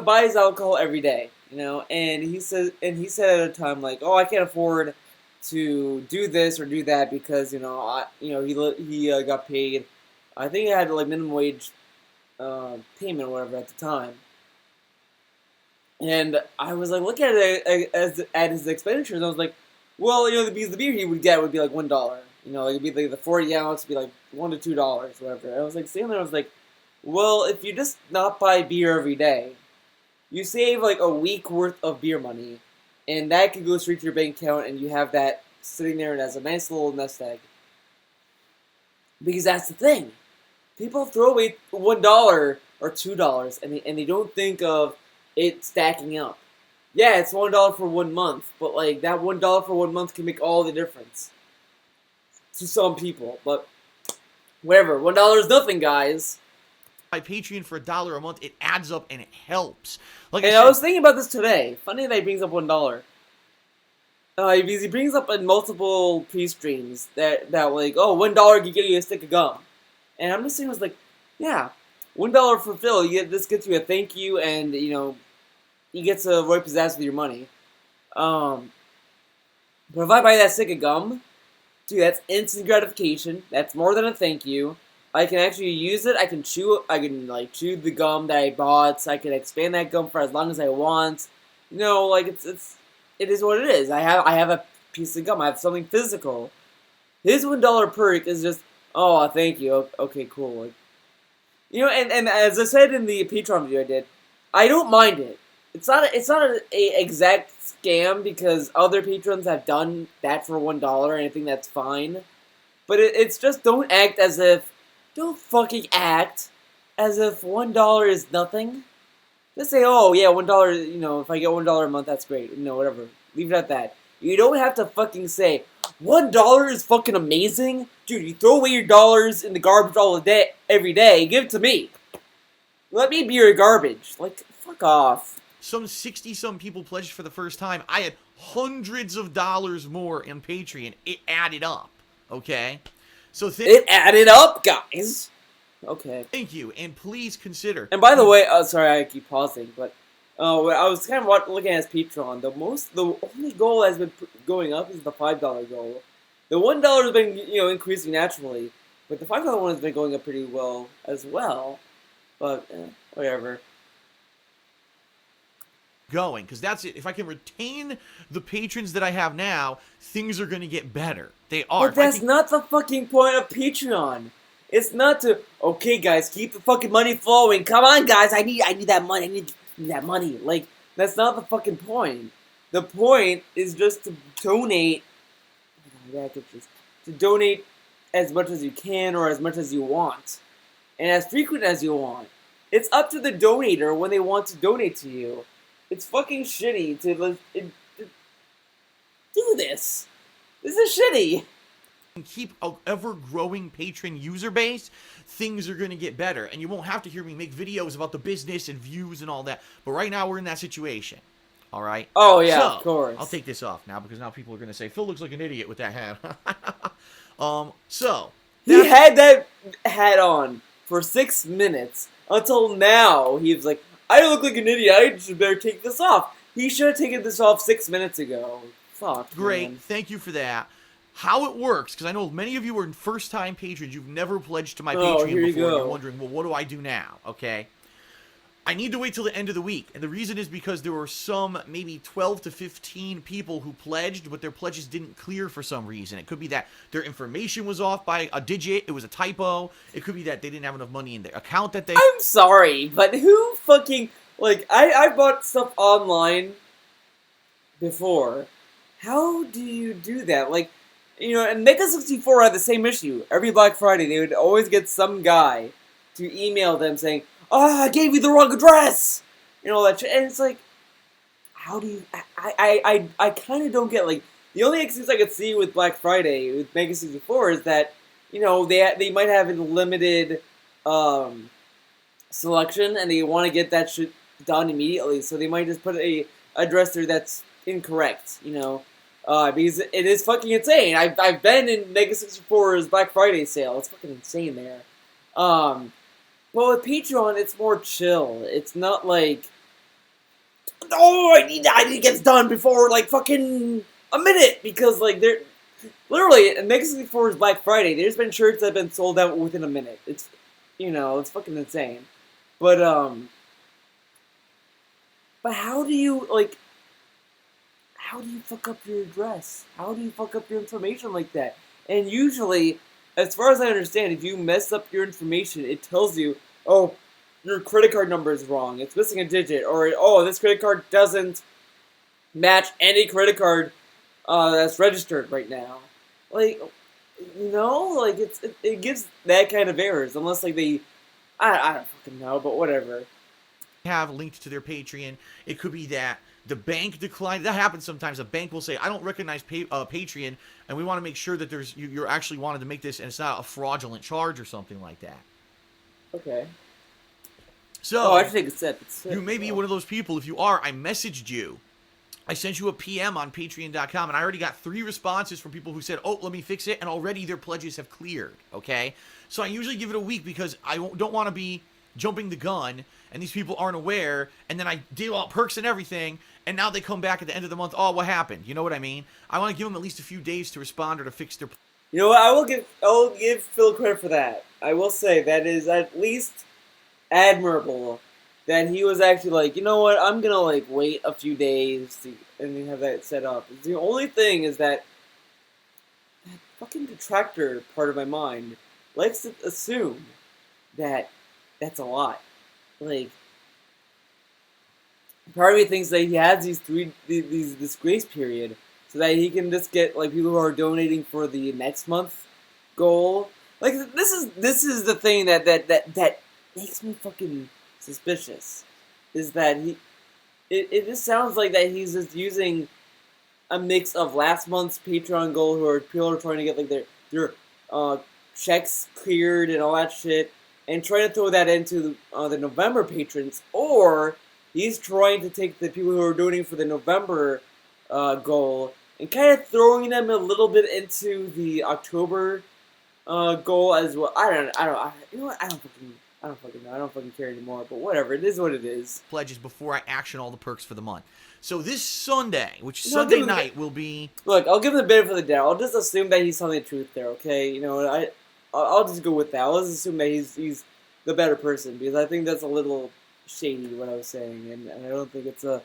buys alcohol every day. And he said at a time like, oh, I can't afford to do this or do that because he got paid. I think he had like minimum wage payment or whatever at the time. And I was like looking at it at his expenditures, and I was like, well, because the beer he would get would be like $1. It'd be like the 40 ounce would be like $1 to $2, whatever. And I was like sitting there, I was like, well, if you just not buy beer every day, you save like a week worth of beer money, and that could go straight to your bank account, and you have that sitting there as a nice little nest egg. Because that's the thing, people throw away $1 or $2, and they don't think of it stacking up. Yeah, it's $1 for 1 month, but like that $1 for 1 month can make all the difference to some people. But whatever, $1 is nothing, guys. My Patreon for $1 a month, it adds up and it helps. Like I was thinking about this today. Funny that he brings up $1. Because he brings up in multiple pre-streams that like, oh, $1 can get you a stick of gum, and I'm just saying, I was like, yeah, $1 for Phil. This gets you a thank you, and he gets to wipe his ass with your money. But if I buy that stick of gum, dude, that's instant gratification. That's more than a thank you. I can actually use it. I can chew the gum that I bought. I can expand that gum for as long as I want. It is what it is. I have a piece of gum. I have something physical. His $1 perk is just, oh, thank you. Okay, cool. And as I said in the Patreon video I did, I don't mind it. It's not an exact scam because other patrons have done that for $1, and I think that's fine. But it's just don't fucking act as if $1 is nothing. Just say, oh yeah, $1. If I get $1 a month, that's great. Whatever. Leave it at that. You don't have to fucking say $1 is fucking amazing, dude. You throw away your dollars in the garbage every day. Give it to me. Let me be your garbage. Like, fuck off. Some 60-some people pledged for the first time. I had hundreds of dollars more in Patreon. It added up, okay? So it added up, guys. Okay. Thank you, and please consider. And by the way, sorry I keep pausing, but when I was kind of looking at his Patreon. The only goal that's been going up is the $5 goal. The $1 has been increasing naturally, but the $5 one has been going up pretty well as well. But whatever. Going, because that's it. If I can retain the patrons that I have now, things are going to get better. They are. But that's not the fucking point of Patreon. It's not to, okay guys, keep the fucking money flowing. Come on guys, I need that money. I need that money. Like, that's not the fucking point. The point is just to donate. To donate as much as you can or as much as you want. And as frequent as you want. It's up to the donator when they want to donate to you. It's fucking shitty to do this. This is shitty. And keep an ever-growing patron user base, things are going to get better. And you won't have to hear me make videos about the business and views and all that. But right now, we're in that situation. All right? Oh, yeah, of course. I'll take this off now because now people are going to say, Phil looks like an idiot with that hat. He had that hat on for 6 minutes. Until now, he was like, I look like an idiot. I should better take this off. He should have taken this off 6 minutes ago. Fuck. Great. Man. Thank you for that. How it works, because I know many of you are first-time patrons. You've never pledged to my Patreon before. You're wondering, well, what do I do now? Okay. I need to wait till the end of the week. And the reason is because there were some maybe 12 to 15 people who pledged, but their pledges didn't clear for some reason. It could be that their information was off by a digit. It was a typo. It could be that they didn't have enough money in their account that they... I'm sorry, but who fucking... Like, I bought stuff online before. How do you do that? Like, you know, and Mega64 had the same issue. Every Black Friday, they would always get some guy to email them saying, "Oh, I gave you the wrong address!" You know, that shit. And it's like, how do you... I kind of don't get, like, the only excuse I could see with Black Friday, with Mega64, is that, you know, they might have a limited, selection, and they want to get that shit done immediately, so they might just put a address there that's incorrect, you know, because it is fucking insane. I've been in Mega 64's Black Friday sale. It's fucking insane there. But with Patreon, it's more chill. It's not like, oh, I need to get this done before, like, fucking a minute, because, like, they're literally in Mega 64's Black Friday, there's been shirts that have been sold out within a minute. It's, you know, it's fucking insane. But how do you, like, how do you fuck up your address? How do you fuck up your information like that? And usually, as far as I understand, if you mess up your information, it tells you, oh, your credit card number is wrong, it's missing a digit, or, oh, this credit card doesn't match any credit card that's registered right now. Like, you know, like, it gives that kind of errors, unless, like, I don't fucking know, but whatever. Have linked to their Patreon. It could be that the bank declined. That happens sometimes. A bank will say, "I don't recognize Patreon, and we want to make sure that there's you're actually wanted to make this, and it's not a fraudulent charge or something like that." Okay. So, I should take a sip. You may be one of those people. If you are, I messaged you. I sent you a PM on Patreon.com, and I already got 3 responses from people who said, "Oh, let me fix it," and already their pledges have cleared. Okay, so I usually give it a week because I don't want to be jumping the gun, and these people aren't aware, and then I deal out perks and everything, and now they come back at the end of the month, "Oh, what happened?" You know what I mean? I want to give them at least a few days to respond or to fix their... You know what? I will give Phil credit for that. I will say that is at least admirable that he was actually like, you know what? I'm gonna, like, wait a few days and then have that set up. The only thing is that fucking detractor part of my mind likes to assume that that's a lot. Like, part of me thinks that he has this grace period so that he can just get, like, people who are donating for the next month goal. Like, this is the thing that makes me fucking suspicious. Is that it just sounds like that he's just using a mix of last month's Patreon goal, who are people are trying to get, like, their checks cleared and all that shit, and trying to throw that into the November patrons, or he's trying to take the people who are donating for the November goal and kind of throwing them a little bit into the October goal as well. You know what? I don't fucking know. I don't fucking care anymore. But whatever. It is what it is. Pledges before I action all the perks for the month. So this Sunday, which Sunday night will be... Look, I'll give him the benefit of the doubt. I'll just assume that he's telling the truth there, okay? You know, I'll just go with that. I'll just assume that he's the better person, because I think that's a little shady, what I was saying, and I don't think it's a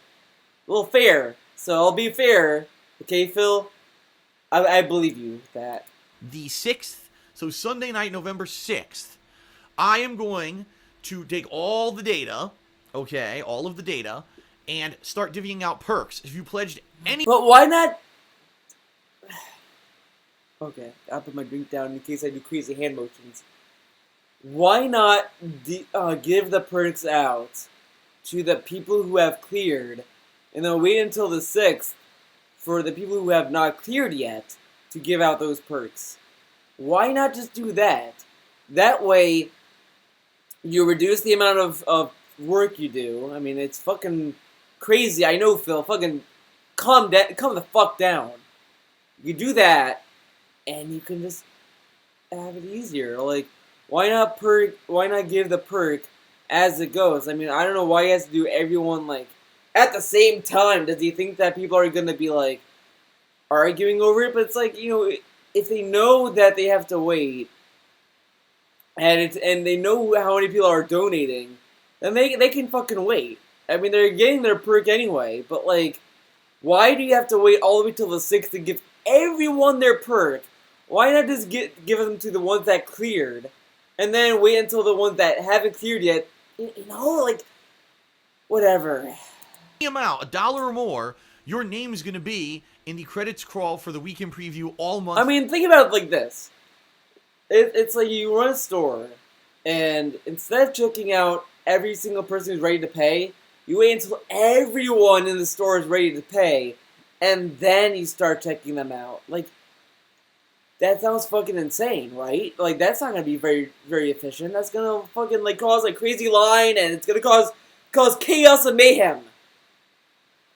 little fair. So I'll be fair, okay, Phil? I believe you with that. The 6th, so Sunday night, November 6th, I am going to take all the data, okay, all of the data, and start divvying out perks. If you pledged any... But why not... Okay, I'll put my drink down in case I do crazy hand motions. Why not give the perks out to the people who have cleared, and then wait until the 6th for the people who have not cleared yet to give out those perks? Why not just do that? That way, you reduce the amount of work you do. I mean, it's fucking crazy. I know, Phil. Fucking calm the fuck down. You do that, and you can just have it easier. Like, why not give the perk as it goes? I mean, I don't know why he has to do everyone, like, at the same time. Does he think that people are gonna be, like, arguing over it? But it's like, you know, if they know that they have to wait, and they know how many people are donating, then they can fucking wait. I mean, they're getting their perk anyway, but like, why do you have to wait all the way till the 6th to give everyone their perk? Why not just give them to the ones that cleared, and then wait until the ones that haven't cleared yet? You know, like, whatever. Amount, $1 or more, your name is going to be in the credits crawl for the weekend preview all month. I mean, think about it like this. It's like you run a store, and instead of checking out every single person who's ready to pay, you wait until everyone in the store is ready to pay, and then you start checking them out. Like, that sounds fucking insane, right? Like, that's not gonna be very, very efficient. That's gonna fucking, like, cause, like, crazy line, and it's gonna cause chaos and mayhem.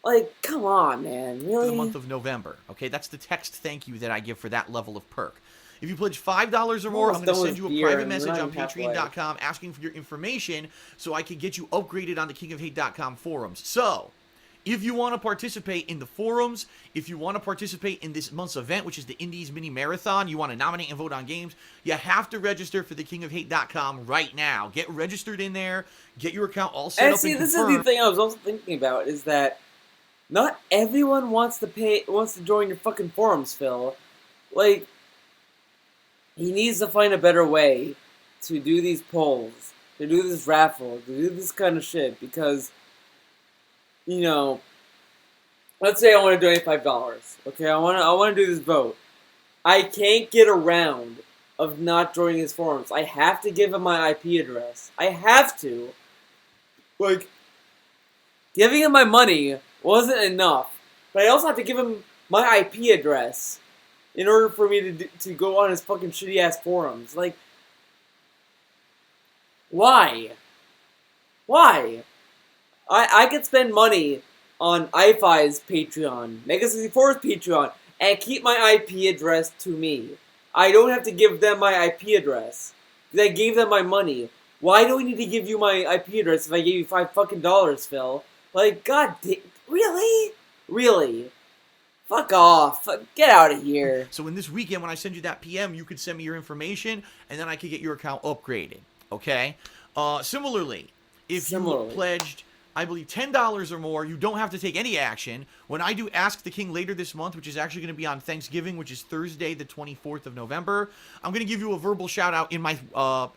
Like, come on, man. Really? For the month of November. Okay, that's the text thank you that I give for that level of perk. If you pledge $5 or more, I'm going to send you a private message on Patreon.com asking for your information so I can get you upgraded on the KingofHate.com forums. So, if you want to participate in the forums, if you want to participate in this month's event, which is the Indies Mini Marathon, you want to nominate and vote on games, you have to register for the KingofHate.com right now. Get registered in there, get your account all set up and confirmed. This is the thing I was also thinking about, is that not everyone wants to join your fucking forums, Phil. Like, he needs to find a better way to do these polls, to do this raffle, to do this kind of shit, because, you know, let's say I want to donate $5. Okay, I want to do this vote. I can't get around of not joining his forums. I have to give him my IP address. I have to. Like, giving him my money wasn't enough, but I also have to give him my IP address in order for me to go on his fucking shitty ass forums. Like, why? Why? I could spend money on iFi's Patreon, Mega64's Patreon, and keep my IP address to me. I don't have to give them my IP address. Because I gave them my money. Why do we need to give you my IP address if I gave you $5 fucking, Phil? Like, god damn, really? Really? Fuck off. Get out of here. So in this weekend, when I send you that PM, you could send me your information, and then I could get your account upgraded. Okay? Similarly, if you pledged, I believe, $10 or more, you don't have to take any action. When I do Ask the King later this month, which is actually going to be on Thanksgiving, which is Thursday, the 24th of November, I'm going to give you a verbal shout-out in my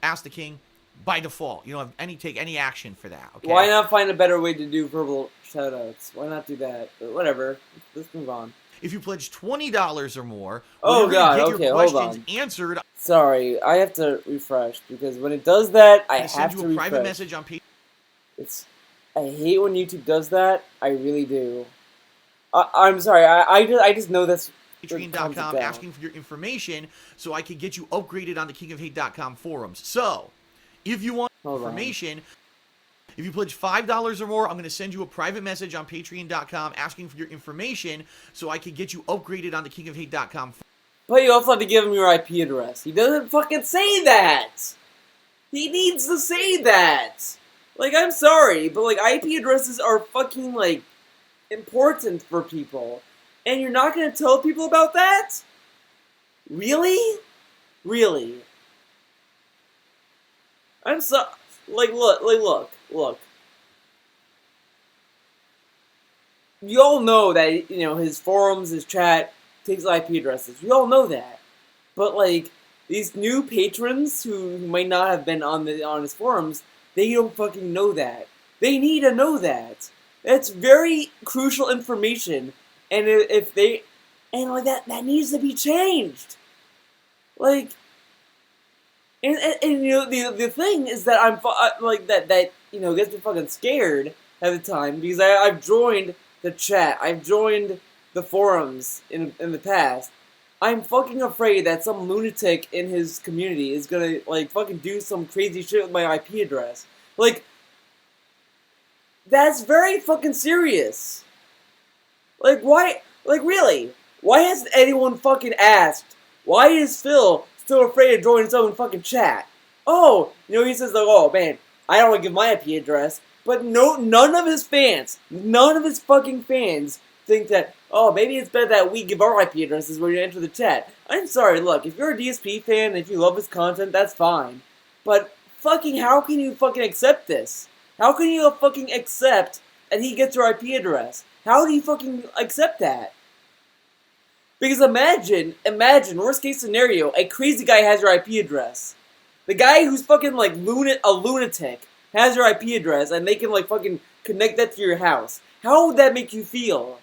Ask the King by default. You don't have take any action for that, okay? Why not find a better way to do verbal shout-outs? Why not do that? But whatever. Let's move on. If you pledge $20 or more, get your questions answered. Sorry, I have to refresh, because when it does that, I have to refresh. Send you a private message on Patreon. I hate when YouTube does that. I really do. I'm sorry. I just know that's Patreon.com asking for your information so I can get you upgraded on the KingofHate.com forums. So, if you want information, if you pledge $5 or more, I'm going to send you a private message on Patreon.com asking for your information so I can get you upgraded on the KingofHate.com. But you also have to give him your IP address. He doesn't fucking say that. He needs to say that. Like, I'm sorry, but like IP addresses are fucking like important for people, and you're not going to tell people about that? Really? Really? I'm so look. You all know that, you know, his forums, his chat takes IP addresses. We all know that. But like these new patrons who might not have been on his forums, they don't fucking know that. They need to know that. That's very crucial information, and if they, and like that needs to be changed. Like, and you know the thing is that I'm like that you know gets me fucking scared at the time, because I've joined the chat, I've joined the forums in the past. I'm fucking afraid that some lunatic in his community is gonna like fucking do some crazy shit with my IP address. Like, that's very fucking serious. Like, why? Like, really? Why hasn't anyone fucking asked? Why is Phil still afraid of joining his own fucking chat? Oh, you know, he says like, oh man, I don't want to give my IP address. But no, none of his fucking fans think that, oh, maybe it's better that we give our IP addresses when you enter the chat. I'm sorry, look, if you're a DSP fan and if you love his content, that's fine. But fucking how can you fucking accept this? How can you fucking accept that he gets your IP address? How do you fucking accept that? Because imagine, worst case scenario, a crazy guy has your IP address. The guy who's fucking like a lunatic has your IP address and they can like fucking connect that to your house. How would that make you feel?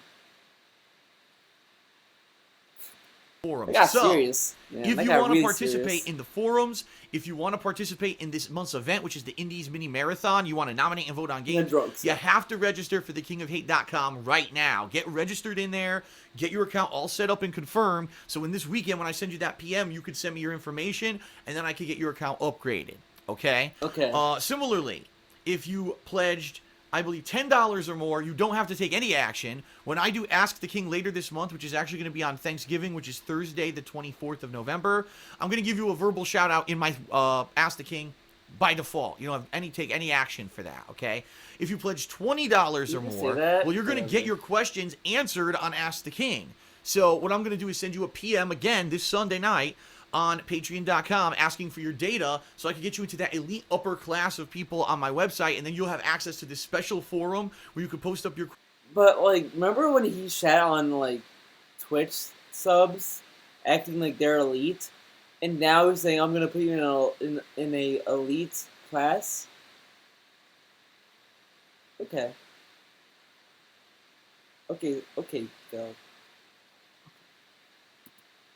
Forums. I got so, serious. Man, if I you got want to really participate serious. in the forums, if you want to participate in this month's event, which is the Indies Mini Marathon, you want to nominate and vote on games, you have to register for thekingofhate.com right now. Get registered in there, get your account all set up and confirmed, so in this weekend when I send you that PM, you could send me your information, and then I could get your account upgraded, okay? Okay. Similarly, if you pledged, I believe, $10 or more, you don't have to take any action. When I do Ask the King later this month, which is actually going to be on Thanksgiving, which is Thursday, the 24th of November, I'm going to give you a verbal shout-out in my Ask the King by default. You don't have take any action for that, okay? If you pledge $20 or more, well, you're going to get your questions answered on Ask the King. So what I'm going to do is send you a PM again this Sunday night on patreon.com asking for your data so I can get you into that elite upper class of people on my website, and then you'll have access to this special forum where you can post up your... But, like, remember when he shat on, like, Twitch subs acting like they're elite? And now he's saying, I'm going to put you in a elite class? Okay. Okay, go.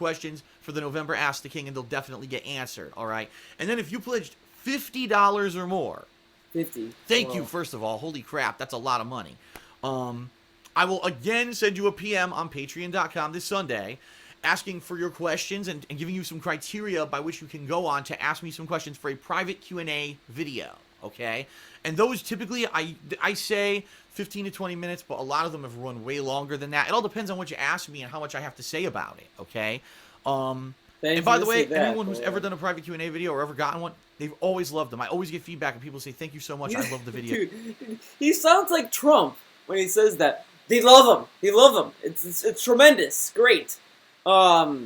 questions for the November Ask the King, and they'll definitely get answered, all right? And then if you pledged $50 or more... 50. Thank you, first of all. Holy crap, that's a lot of money. I will again send you a PM on patreon.com this Sunday asking for your questions and giving you some criteria by which you can go on to ask me some questions for a private Q&A video, okay? And those typically, I say 15 to 20 minutes, but a lot of them have run way longer than that. It all depends on what you ask me and how much I have to say about it, okay? And by the way, anyone who's ever done a private Q&A video or ever gotten one, they've always loved them. I always get feedback and people say, thank you so much, I love the video. Dude, he sounds like Trump when he says that. They love him. They love him. It's tremendous. Great. But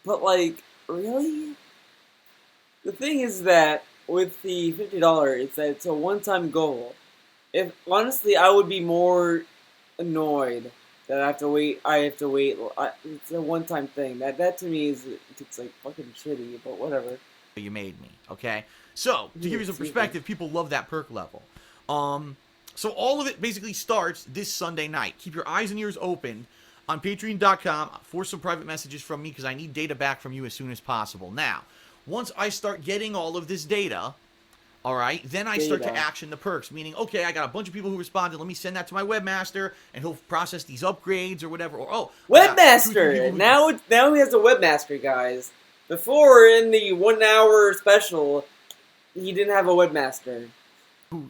like, really? The thing is that with the $50, it's that it's a one-time goal. If honestly, I would be more annoyed that I have to wait. It's a one-time thing. That to me it's like fucking shitty. But whatever. You made me, okay? So, to give you some perspective, people love that perk level. So all of it basically starts this Sunday night. Keep your eyes and ears open on patreon.com for some private messages from me because I need data back from you as soon as possible. Now, once I start getting all of this data, all right, then I start to action the perks, meaning, okay, I got a bunch of people who responded. Let me send that to my webmaster, and he'll process these upgrades or whatever. Or, oh, webmaster! Now he has a webmaster, guys. Before, in the 1 hour special, he didn't have a webmaster.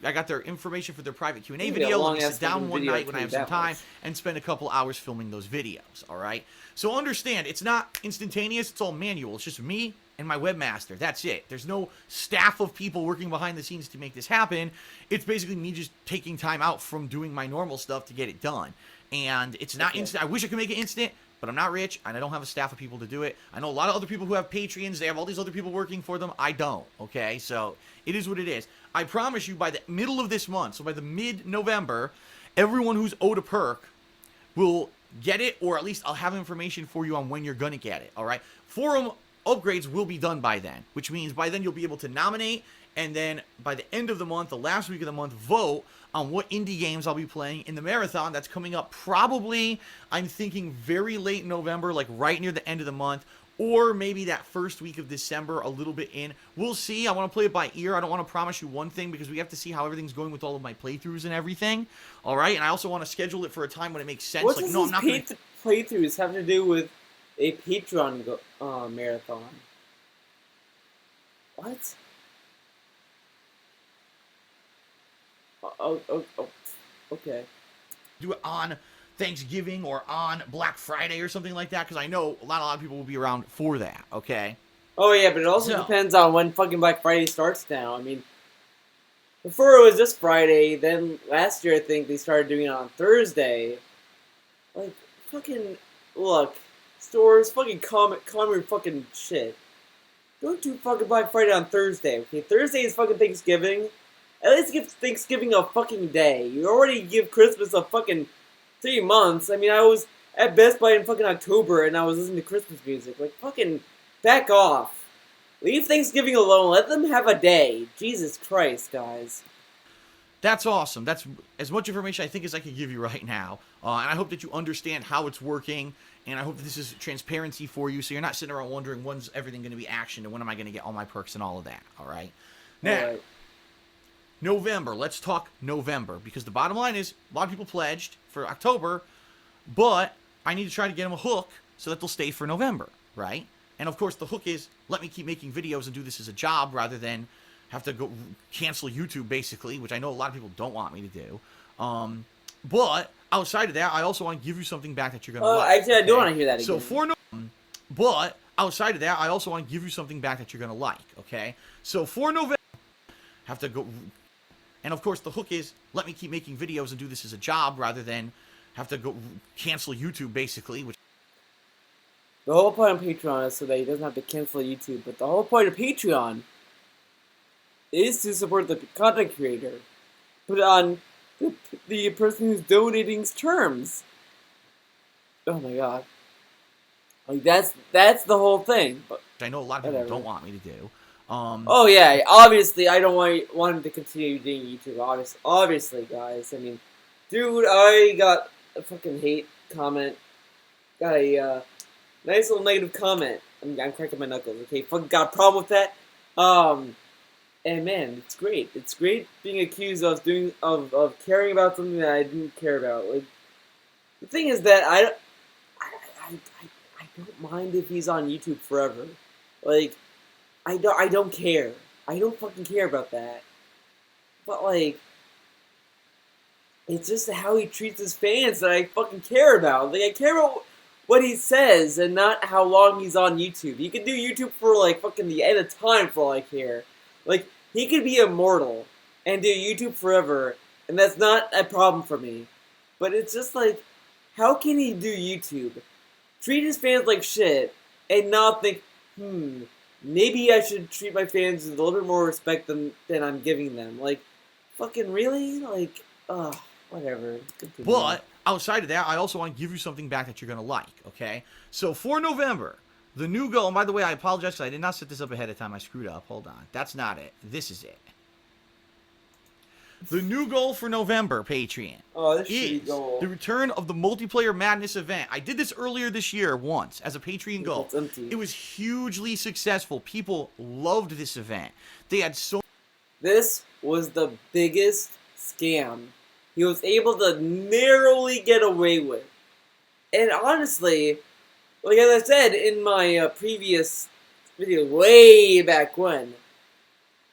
I got their information for their private Q&A video. Let me sit down one night when I have some time and spend a couple hours filming those videos, all right? So understand, it's not instantaneous. It's all manual. It's just me and my webmaster. That's it. There's no staff of people working behind the scenes to make this happen. It's basically me just taking time out from doing my normal stuff to get it done. And it's not instant. I wish I could make it instant, but I'm not rich, and I don't have a staff of people to do it. I know a lot of other people who have Patreons. They have all these other people working for them. I don't, okay? So it is what it is. I promise you by the middle of this month, so by the mid-November, everyone who's owed a perk will get it, or at least I'll have information for you on when you're going to get it, all right? Forum upgrades will be done by then, which means by then you'll be able to nominate, and then by the end of the month, the last week of the month, vote on what indie games I'll be playing in the marathon that's coming up probably, I'm thinking very late November, like right near the end of the month, or maybe that first week of December, a little bit in. We'll see. I want to play it by ear. I don't want to promise you one thing because we have to see how everything's going with all of my playthroughs and everything. All right? And I also want to schedule it for a time when it makes sense. What like, does no, I'm not going to playthroughs have to do with a Patreon marathon? What? Oh, okay. Do it on Thanksgiving or on Black Friday or something like that, because I know a lot of people will be around for that, okay? Oh yeah, but it also depends on when fucking Black Friday starts now. I mean, before it was this Friday, then last year I think they started doing it on Thursday. Like, fucking, look, stores, fucking calm your fucking shit. Don't do fucking Black Friday on Thursday, okay? Thursday is fucking Thanksgiving. At least give Thanksgiving a fucking day. You already give Christmas a fucking 3 months. I mean, I was at Best Buy in fucking October and I was listening to Christmas music. Like, fucking back off. Leave Thanksgiving alone. Let them have a day. Jesus Christ, guys. That's awesome. That's as much information I think as I could give you right now. And I hope that you understand how it's working. And I hope this is transparency for you, so you're not sitting around wondering when's everything going to be actioned and when am I going to get all my perks and all of that. All right. Now, All right. November. Let's talk November, because the bottom line is a lot of people pledged for October, but I need to try to get them a hook so that they'll stay for November, right? And of course, the hook is let me keep making videos and do this as a job rather than have to go cancel YouTube, basically, which I know a lot of people don't want me to do. But outside of that, I also want to give you something back that you're going to like. Actually, I do want to hear that again. So but outside of that, I also want to give you something back that you're going to like, okay? So for November, have to go, and of course, the hook is let me keep making videos and do this as a job rather than have to go cancel YouTube, basically, which The whole point of Patreon is so that he doesn't have to cancel YouTube, but the whole point of Patreon is to support the content creator. Put it on the person who's donating's terms. Oh my god. Like, that's the whole thing. But I know a lot of people don't want me to do. oh yeah, obviously I don't want him to continue doing YouTube. Obviously, guys. I mean, dude, I got a fucking hate comment. Got a nice little negative comment. I'm cracking my knuckles. Okay, fucking got a problem with that. And man, it's great. It's great being accused of caring about something that I didn't care about. Like, the thing is that I don't mind if he's on YouTube forever. Like, I don't care. I don't fucking care about that. But like, it's just how he treats his fans that I fucking care about. Like, I care about what he says and not how long he's on YouTube. He can do YouTube for like fucking the end of time for all I care. Like, he could be immortal and do YouTube forever, and that's not a problem for me. But it's just like, how can he do YouTube, treat his fans like shit, and not think, maybe I should treat my fans with a little bit more respect than I'm giving them. Like, fucking really? Like, whatever. Continue. But outside of that, I also want to give you something back that you're going to like, okay? So for November, the new goal, and by the way, I apologize because I did not set this up ahead of time. I screwed up. Hold on. That's not it. This is it. The new goal for November, Patreon, is the return of the Multiplayer Madness event. I did this earlier this year once as a Patreon goal. It's empty. It was hugely successful. People loved this event. They had so... This was the biggest scam he was able to narrowly get away with. And honestly, like as I said in my previous video way back when,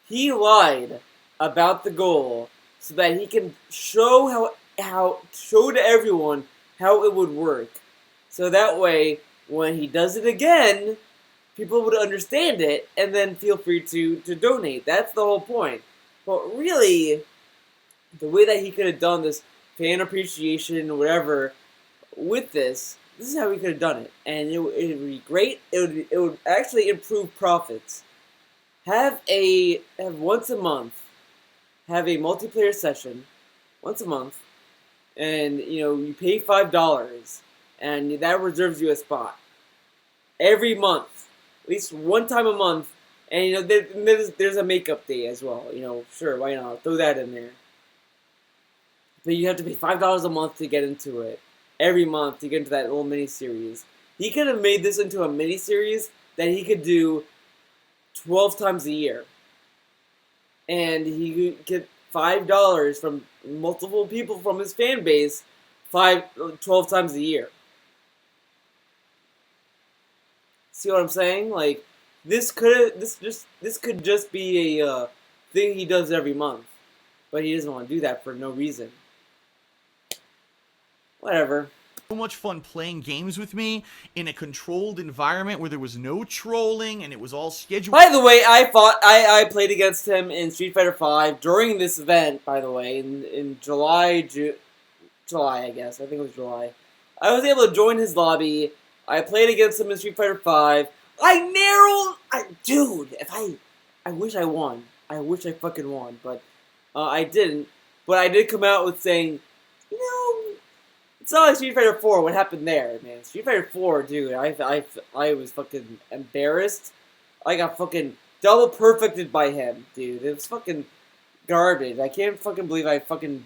he lied about the goal so that he can show show to everyone how it would work. So that way, when he does it again, people would understand it and then feel free to donate. That's the whole point. But really, the way that he could have done this fan appreciation or whatever with this is how he could have done it. And it would be great. It would actually improve profits. Have once a month, have a multiplayer session once a month, and you pay $5, and that reserves you a spot every month, at least one time a month. And there's a makeup day as well. Sure, why not? Throw that in there. But you have to pay $5 a month to get into it. Every month to get into that little mini series. He could have made this into a mini series that he could do 12 times a year. And he could get $5 from multiple people from his fan base 12 times a year. See what I'm saying? Like, this could just be a thing he does every month. But he doesn't want to do that for no reason. Whatever. So much fun playing games with me in a controlled environment where there was no trolling and it was all scheduled. By the way, I played against him in Street Fighter V during this event, by the way, in July, I guess. I think it was July. I was able to join his lobby. I played against him in Street Fighter V. Dude, I wish I won. I wish I fucking won, but I didn't, but I did come out with saying, you know, it's not like Street Fighter 4. What happened there, man? Street Fighter 4, dude. I was fucking embarrassed. I got fucking double perfected by him, dude. It was fucking garbage. I can't fucking believe I fucking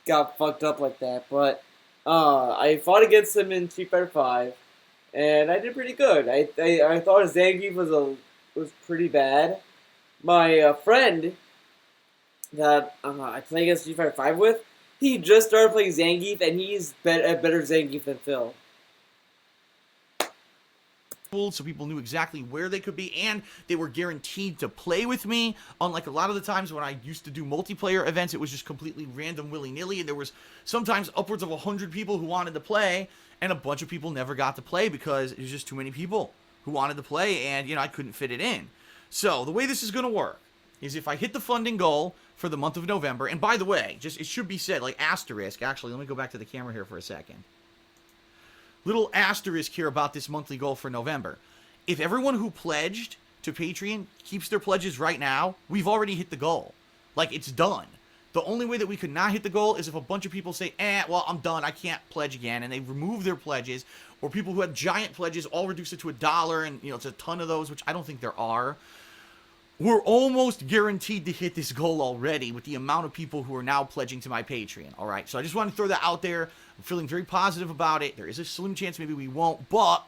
got fucked up like that. But I fought against him in Street Fighter 5, and I did pretty good. I thought his Zangief was pretty bad. My friend that I play against Street Fighter 5 with, he just started playing Zangief, and he's a better Zangief than Phil. So people knew exactly where they could be, and they were guaranteed to play with me. Unlike a lot of the times when I used to do multiplayer events, it was just completely random, willy-nilly, and there was sometimes upwards of 100 people who wanted to play, and a bunch of people never got to play because it was just too many people who wanted to play, and, you know, I couldn't fit it in. So the way this is going to work is if I hit the funding goal for the month of November, and by the way, just it should be said, like asterisk, actually, let me go back to the camera here for a second. Little asterisk here about this monthly goal for November. If everyone who pledged to Patreon keeps their pledges right now, we've already hit the goal. Like, it's done. The only way that we could not hit the goal is if a bunch of people say, well, I'm done, I can't pledge again, and they remove their pledges, or people who have giant pledges all reduce it to $1, and, you know, it's a ton of those, which I don't think there are. We're almost guaranteed to hit this goal already with the amount of people who are now pledging to my Patreon, all right? So I just want to throw that out there. I'm feeling very positive about it. There is a slim chance maybe we won't, but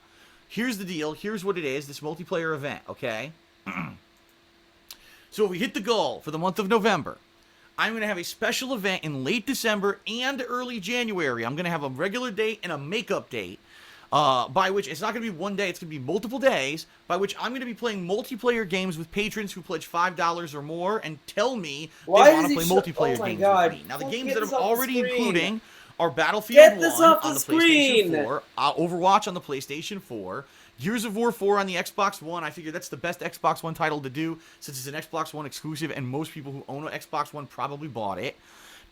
here's the deal. Here's what it is, this multiplayer event, okay? So if we hit the goal for the month of November, I'm going to have a special event in late December and early January. I'm going to have a regular date and a makeup date. By which it's not going to be one day, it's going to be multiple days, by which I'm going to be playing multiplayer games with patrons who pledge $5 or more and tell me they want to play multiplayer games with me. Now, the games that I'm already including are Battlefield 1 on the PlayStation 4, Overwatch on the PlayStation 4, Gears of War 4 on the Xbox One. I figure that's the best Xbox One title to do since it's an Xbox One exclusive and most people who own an Xbox One probably bought it.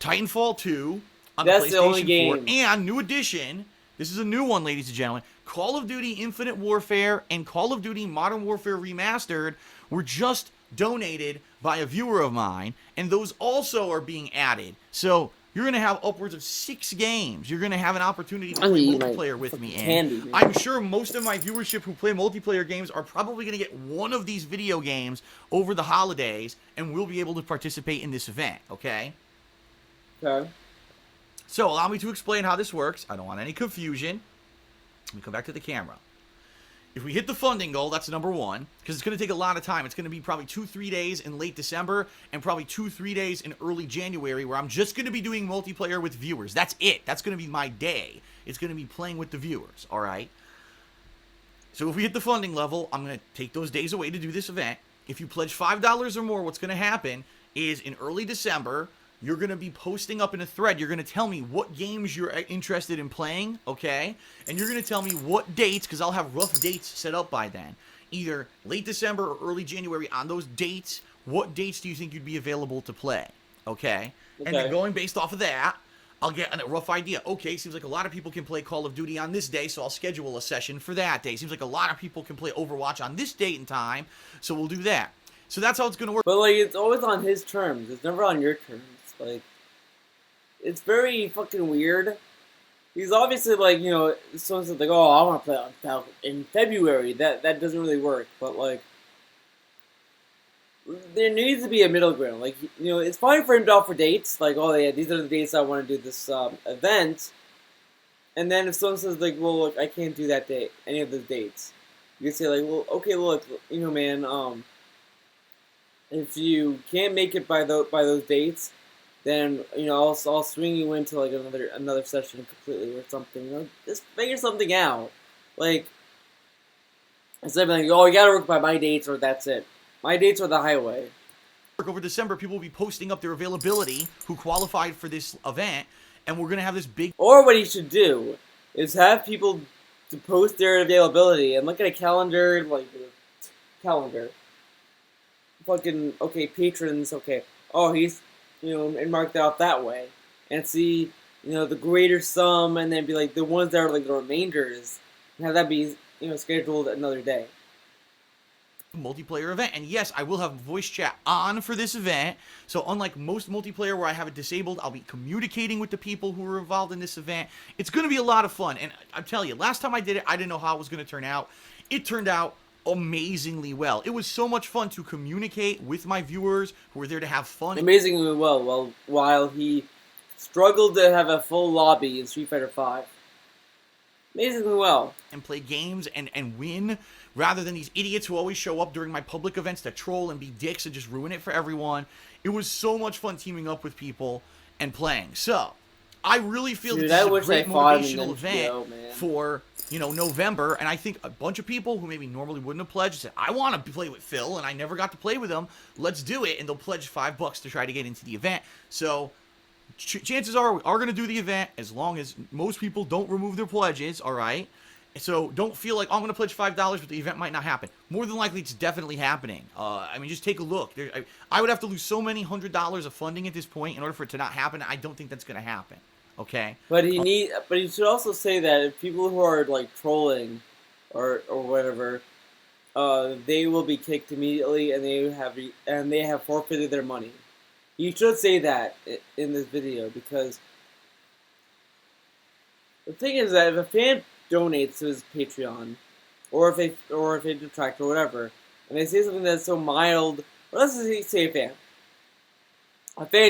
Titanfall 2 on the PlayStation 4, and new edition. This is a new one, ladies and gentlemen. Call of Duty Infinite Warfare and Call of Duty Modern Warfare Remastered were just donated by a viewer of mine, and those also are being added. So you're going to have upwards of 6 games. You're going to have an opportunity to play multiplayer with me. And I'm sure most of my viewership who play multiplayer games are probably going to get one of these video games over the holidays, and we'll be able to participate in this event, okay? Okay. So, allow me to explain how this works. I don't want any confusion. Let me come back to the camera. If we hit the funding goal, that's number one, because it's going to take a lot of time. It's going to be probably 2-3 days in late December and probably 2-3 days in early January where I'm just going to be doing multiplayer with viewers. That's it. That's going to be my day. It's going to be playing with the viewers, all right? So if we hit the funding level, I'm going to take those days away to do this event. If you pledge $5 or more, what's going to happen is in early December, you're going to be posting up in a thread. You're going to tell me what games you're interested in playing, okay? And you're going to tell me what dates, because I'll have rough dates set up by then. Either late December or early January on those dates, what dates do you think you'd be available to play, okay? And then going based off of that, I'll get a rough idea. Okay, seems like a lot of people can play Call of Duty on this day, so I'll schedule a session for that day. Seems like a lot of people can play Overwatch on this date and time, so we'll do that. So that's how it's going to work. But, like, it's always on his terms. It's never on your terms. Like, it's very fucking weird. He's obviously like, you know, someone said like, oh, I want to play on Falcon in February. That doesn't really work. But like, there needs to be a middle ground. Like, you know, it's fine for him to offer dates. Like, oh yeah, these are the dates I want to do this event. And then if someone says like, well, look, I can't do that date, any of those dates, you can say like, well, okay, look, you know, man, if you can't make it by those dates, then, you know, I'll swing you into like another session completely or something. You know, just figure something out. Like, instead of like, oh, you gotta work by my dates or that's it. My dates are the highway. Over December, people will be posting up their availability who qualified for this event, and we're gonna have this big. Or what he should do is have people to post their availability and look at a calendar, like calendar. Fucking okay, patrons. Okay, oh he's. You know, and mark that out that way, and see, you know, the greater sum, and then be like the ones that are like the remainders, and have that be, you know, scheduled another day. multiplayer event. And yes, I will have voice chat on for this event. So unlike most multiplayer where I have it disabled, I'll be communicating with the people who are involved in this event. It's going to be a lot of fun. And I'm telling you, last time I did it, I didn't know how it was going to turn out. It turned out amazingly well. It was so much fun to communicate with my viewers who were there to have fun. Amazingly well, while he struggled to have a full lobby in Street Fighter V. Amazingly well. And play games and win, rather than these idiots who always show up during my public events to troll and be dicks and just ruin it for everyone. It was so much fun teaming up with people and playing. So, I really feel that this is a great motivational event for, you know, November. And I think a bunch of people who maybe normally wouldn't have pledged said, I want to play with Phil, and I never got to play with him. Let's do it. And they'll pledge $5 to try to get into the event. So, chances are we are going to do the event as long as most people don't remove their pledges, all right? So don't feel like, oh, I'm going to pledge $5, but the event might not happen. More than likely, it's definitely happening. I mean, just take a look. I would have to lose so many $100 of funding at this point in order for it to not happen. I don't think that's going to happen, okay? But he should also say that if people who are, like, trolling or whatever, they will be kicked immediately and they have forfeited their money. You should say that in this video, because the thing is that if a fan donates to his Patreon, or if they detract or whatever, and they say something that's so mild, or let's just say a fan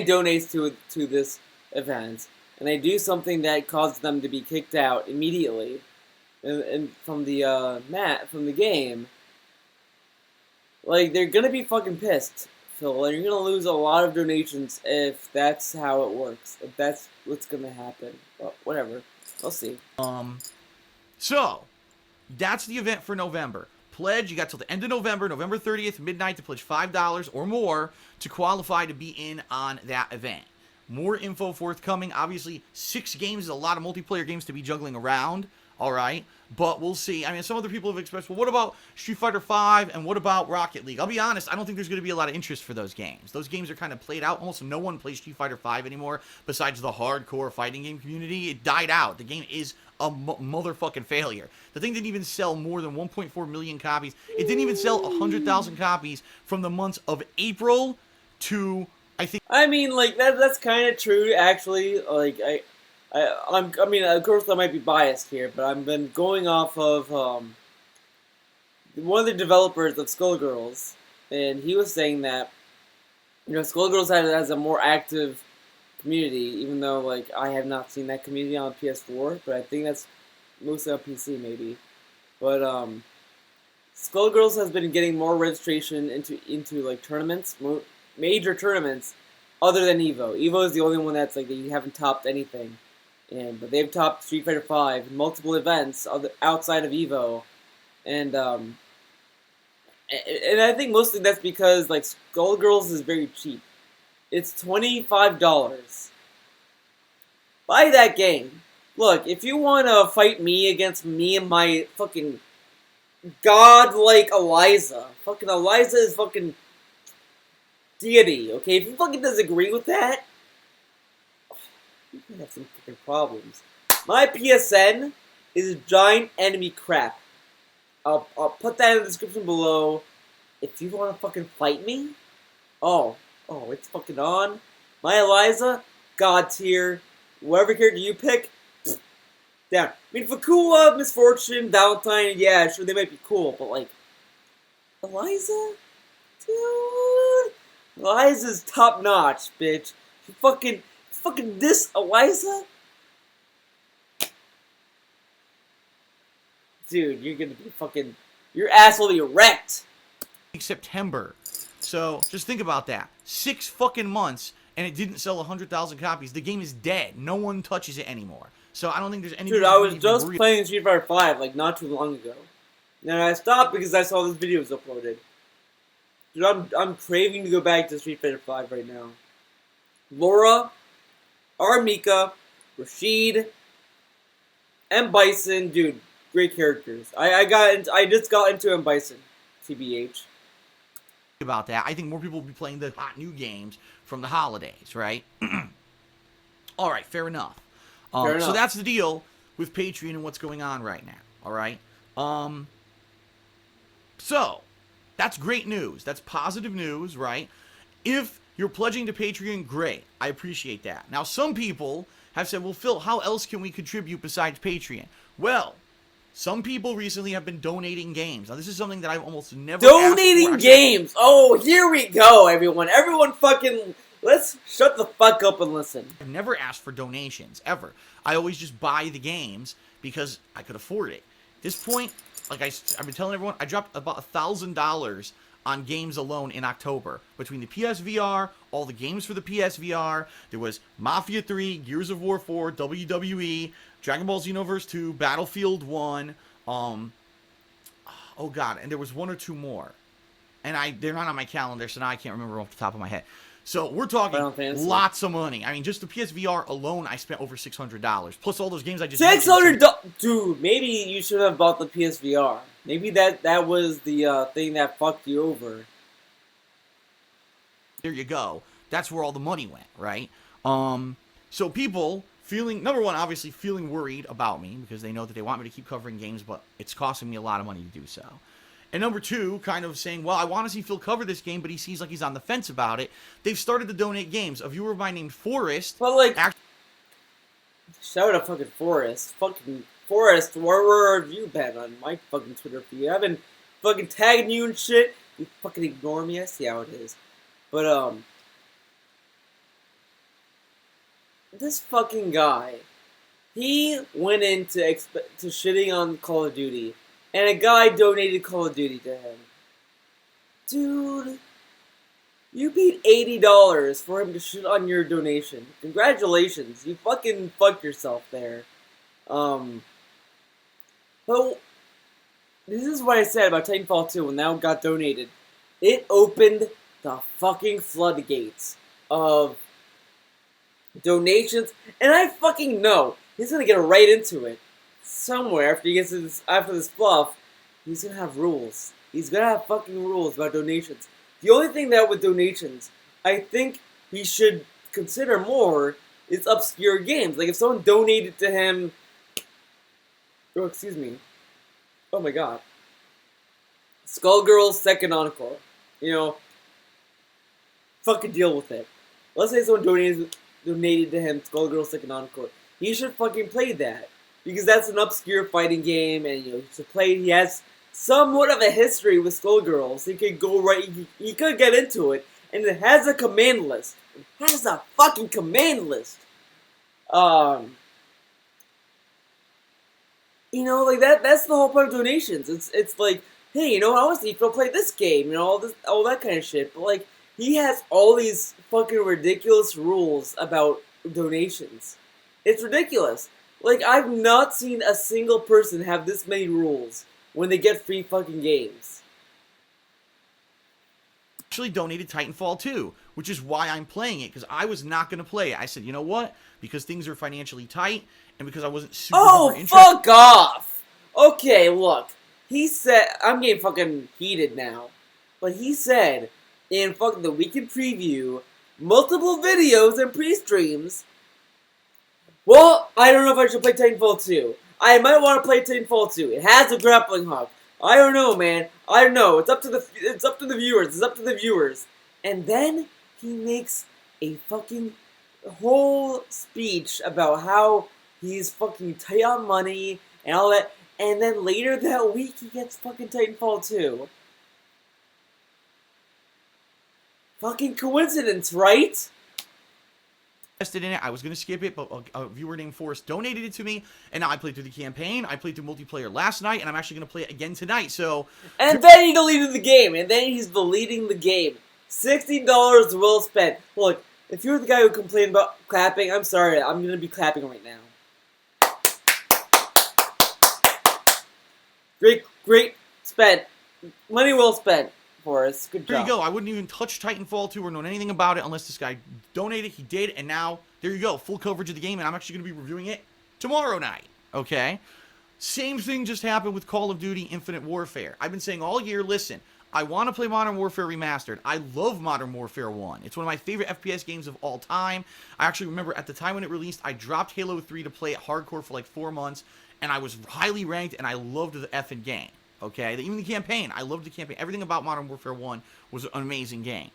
donates to this event, and they do something that causes them to be kicked out immediately, and from the game, like, they're gonna be fucking pissed. Phil, you're gonna lose a lot of donations if that's how it works. If that's what's gonna happen. But whatever. We'll see. So, that's the event for November. Pledge, you got till the end of November, November 30th, midnight, to pledge $5 or more to qualify to be in on that event. More info forthcoming. Obviously, 6 games is a lot of multiplayer games to be juggling around. Alright, but we'll see. I mean, some other people have expressed, well, what about Street Fighter V and what about Rocket League? I'll be honest, I don't think there's going to be a lot of interest for those games. Those games are kind of played out. Almost no one plays Street Fighter V anymore besides the hardcore fighting game community. It died out. The game is a motherfucking failure. The thing didn't even sell more than 1.4 million copies. It didn't even sell 100,000 copies from the months of April to, I think... I mean, like, that's kind of true, actually. Like, I mean, of course I might be biased here, but I've been going off of one of the developers of Skullgirls, and he was saying that, you know, Skullgirls has a more active community, even though, like, I have not seen that community on PS4, but I think that's mostly on PC, maybe. But Skullgirls has been getting more registration into like tournaments, major tournaments, other than Evo. Evo is the only one that's like they haven't topped anything. But they've topped Street Fighter V, multiple events outside of Evo, and I think mostly that's because like Skullgirls is very cheap. It's $25. Buy that game. Look, if you want to fight me against me and my fucking godlike Eliza, fucking Eliza is fucking deity. Okay, if you fucking disagree with that, you can have some fucking problems. My PSN is giant enemy crap. I'll put that in the description below. If you want to fucking fight me, oh, it's fucking on. My Eliza, God tier. Whatever character you pick, down. I mean, Fakula, Misfortune, Valentine, yeah, sure, they might be cool, but like, Eliza? Dude, Eliza's top notch, bitch. You fucking this Eliza? Dude, you're gonna be fucking, your ass will be wrecked. September. So, just think about that. 6 fucking months, and it didn't sell 100,000 copies. The game is dead. No one touches it anymore. So, I don't think there's any... Dude, I was just playing Street Fighter V, like, not too long ago. And I stopped because I saw this video was uploaded. Dude, I'm craving to go back to Street Fighter V right now. Laura, Armika, Rashid, M. Bison, dude, great characters. I just got into M. Bison, TBH. About that, I think more people will be playing the hot new games from the holidays, right? All right, fair enough. So that's the deal with Patreon and what's going on right now. All right. So That's great news. That's positive news, right? If you're pledging to Patreon, great. I appreciate that. Now, some people have said, well, Phil, how else can we contribute besides Patreon? Well, some people recently have been donating games. Now, this is something that I've almost never asked for. Donating games! Oh, here we go, everyone. Everyone fucking... Let's shut the fuck up and listen. I've never asked for donations, ever. I always just buy the games because I could afford it. At this point, like I've been telling everyone, I dropped about $1,000 on games alone in October. Between the PSVR, all the games for the PSVR, there was Mafia 3, Gears of War 4, WWE, Dragon Ball Xenoverse 2, Battlefield 1, oh god, and there was one or two more. And they're not on my calendar, so now I can't remember off the top of my head. So we're talking lots of money. I mean, just the PSVR alone, I spent over $600. Plus all those games I just $600, dude. Maybe you should have bought the PSVR. Maybe that was the thing that fucked you over. There you go. That's where all the money went, right? So people feeling, number one, obviously feeling worried about me because they know that they want me to keep covering games, but it's costing me a lot of money to do so. And number two, kind of saying, well, I want to see Phil cover this game, but he seems like he's on the fence about it. They've started to donate games. A viewer of mine named Forrest. But, like, shout out fucking Forrest. Fucking Forrest, where have you been on my fucking Twitter feed? I've been fucking tagging you and shit. You fucking ignore me. I see how it is. But, this fucking guy, he went into shitting on Call of Duty. And a guy donated Call of Duty to him. Dude, you paid $80 for him to shit on your donation. Congratulations, you fucking fucked yourself there. But this is what I said about Titanfall 2 when that got donated. It opened the fucking floodgates of donations, and I fucking know he's gonna get right into it. Somewhere after he gets after this fluff, he's gonna have rules. He's gonna have fucking rules about donations. The only thing that with donations, I think he should consider more is obscure games. Like if someone donated to him, oh excuse me, oh my god, Skullgirls Second Encore. You know, fucking deal with it. Let's say someone donated to him Skullgirls Second Encore. He should fucking play that. Because that's an obscure fighting game, and he has somewhat of a history with Skullgirls. He could go right, he could get into it, and it has a command list. It has a fucking command list. Like that's the whole point of donations. It's like, hey, I want to see Phil play this game, all that kind of shit. But like, he has all these fucking ridiculous rules about donations. It's ridiculous. Like, I've not seen a single person have this many rules when they get free fucking games. Actually donated Titanfall 2, which is why I'm playing it, because I was not going to play it. I said, you know what? Because things are financially tight, and because I wasn't super interested. Fuck off! Okay, look. He said, I'm getting fucking heated now, but he said in fucking the weekend preview, multiple videos and pre-streams, well, I don't know if I should play Titanfall 2. I might want to play Titanfall 2. It has a grappling hook. I don't know, man. I don't know. It's up to the viewers. It's up to the viewers. And then he makes a fucking whole speech about how he's fucking tight on money and all that. And then later that week he gets fucking Titanfall 2. Fucking coincidence, right? In it. I was going to skip it, but a viewer named Forrest donated it to me, and now I played through the campaign. I played through multiplayer last night, and I'm actually going to play it again tonight, so... And then he deleted the game, and then he's deleting the game. $60 well spent. Look, if you're the guy who complained about clapping, I'm sorry, I'm going to be clapping right now. Great spent. Money well spent. Forrest. Good job. There you go. I wouldn't even touch Titanfall 2 or know anything about it unless this guy donated. He did, and now, there you go. Full coverage of the game, and I'm actually going to be reviewing it tomorrow night. Okay? Same thing just happened with Call of Duty Infinite Warfare. I've been saying all year, listen, I want to play Modern Warfare Remastered. I love Modern Warfare 1. It's one of my favorite FPS games of all time. I actually remember at the time when it released, I dropped Halo 3 to play it hardcore for like 4 months, and I was highly ranked, and I loved the effing game. okay? Even the campaign, I loved the campaign. Everything about Modern Warfare 1 was an amazing game.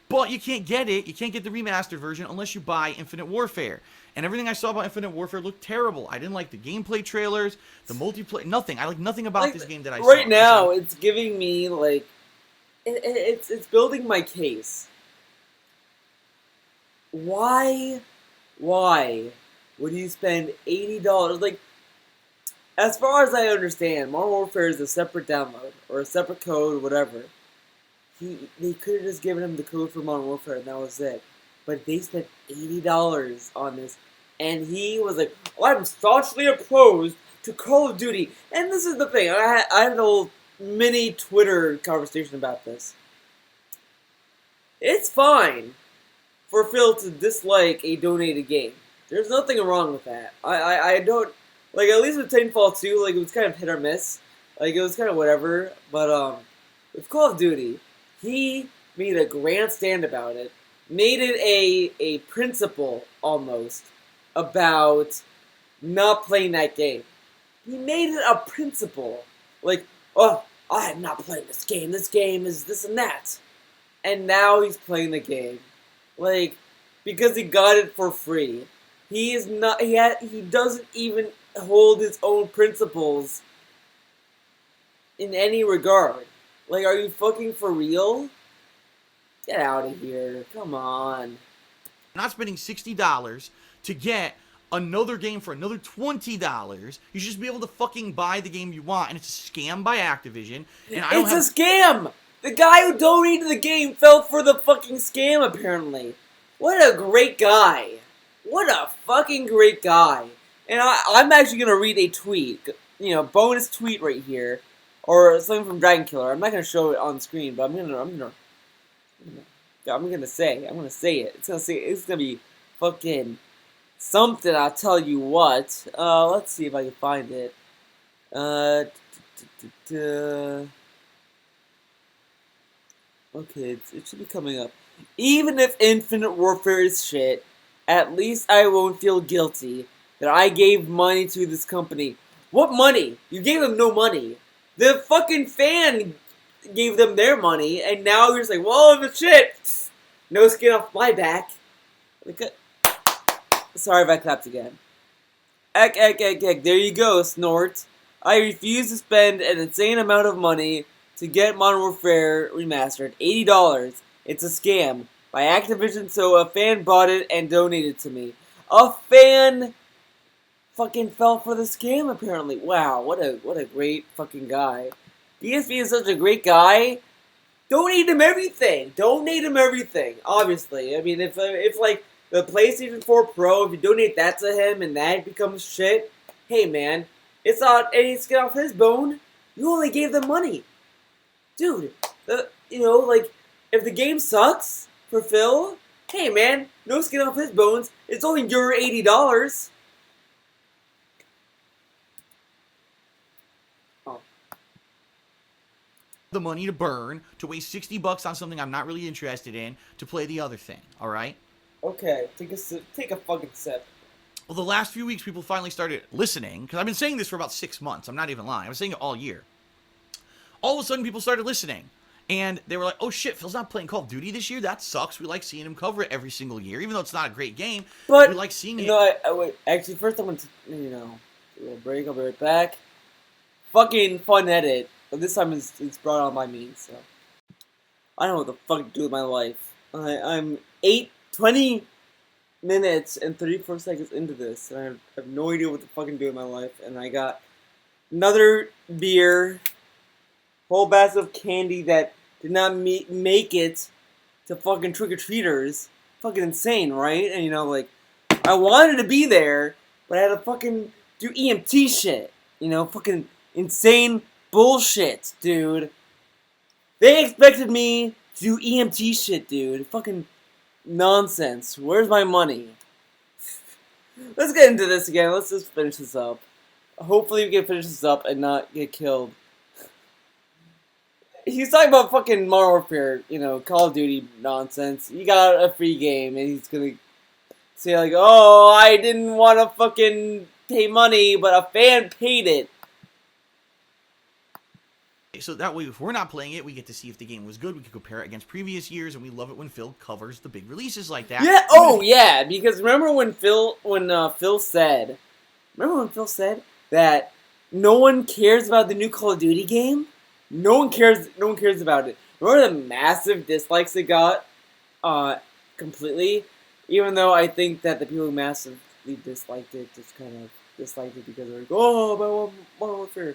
But you can't get it, you can't get the remastered version unless you buy Infinite Warfare. And everything I saw about Infinite Warfare looked terrible. I didn't like the gameplay trailers, the multiplayer, nothing. I like nothing about this game that I saw. Right now, it's giving me, like, it's building my case. Why would you spend $80? Like, as far as I understand, Modern Warfare is a separate download, or a separate code, whatever. They could have just given him the code for Modern Warfare and that was it. But they spent $80 on this. And he was like, I'm staunchly opposed to Call of Duty. And this is the thing. I had a whole mini Twitter conversation about this. It's fine for Phil to dislike a donated game. There's nothing wrong with that. I don't... Like, at least with Titanfall 2, like, it was kind of hit or miss. Like, it was kind of whatever. But, with Call of Duty, he made a grandstand about it. Made it a principle, almost, about not playing that game. He made it a principle. Like, oh, I am not playing this game. This game is this and that. And now he's playing the game. Like, because he got it for free. He is not, he doesn't even hold his own principles in any regard. Like, are you fucking for real? Get out of here. Come on. Not spending $60 to get another game for another $20. You should just be able to fucking buy the game you want, and it's a scam by Activision. And It's a scam! The guy who donated the game fell for the fucking scam, apparently. What a great guy. What a fucking great guy. And I'm actually going to read a tweet. You know, bonus tweet right here. Or something from Dragon Killer. I'm not going to show it on screen, but I'm gonna say it. It's gonna be fucking something, I'll tell you what. Let's see if I can find it. Okay, it should be coming up. Even if Infinite Warfare is shit, at least I won't feel guilty that I gave money to this company. What money? You gave them no money. The fucking fan gave them their money, and now you're just like, well, the shit. No skin off my back. Sorry if I clapped again. Eck. There you go, Snort. I refuse to spend an insane amount of money to get Modern Warfare Remastered. $80. It's a scam by Activision, so a fan bought it and donated to me. A fan fucking fell for the scam, apparently. Wow, what a great fucking guy. DSP is such a great guy. Donate him everything. Donate him everything. Obviously, I mean, if like the PlayStation 4 Pro, if you donate that to him and that becomes shit, hey man, it's not any skin off his bone. You only gave them money, dude. You know, like if the game sucks for Phil, hey man, no skin off his bones. It's only your $80. The money to burn to waste $60 on something I'm not really interested in to play the other thing. All right. Okay, take a fucking sip. Well, the last few weeks, people finally started listening because I've been saying this for about 6 months. I'm not even lying. I was saying it all year. All of a sudden, people started listening, and they were like, "Oh shit, Phil's not playing Call of Duty this year. That sucks. We like seeing him cover it every single year, even though it's not a great game. But we like seeing it." No, wait. Actually, first I'm gonna, do a little break. I'll be right back. Fucking fun edit. But this time it's brought on by me, so I don't know what the fuck to do with my life. I'm 20 minutes and 34 seconds into this, and I have no idea what the fuck I'm doing with my life. And I got another beer, whole basket of candy that did not make it to fucking trick-or-treaters. Fucking insane, right? And like, I wanted to be there, but I had to fucking do EMT shit. Fucking insane bullshit, dude. They expected me to do EMT shit, dude. Fucking nonsense. Where's my money? Let's get into this again. Let's just finish this up. Hopefully we can finish this up and not get killed. He's talking about fucking Modern Warfare, Call of Duty nonsense. You got a free game and he's gonna say like, oh, I didn't want to fucking pay money, but a fan paid it. So that way, if we're not playing it, we get to see if the game was good. We can compare it against previous years, and we love it when Phil covers the big releases like that. Yeah. Oh, yeah. Because remember when Phil said that no one cares about the new Call of Duty game? No one cares. No one cares about it. Remember the massive dislikes it got, completely. Even though I think that the people who massively disliked it just kind of disliked it because they're like, oh, about Modern Warfare.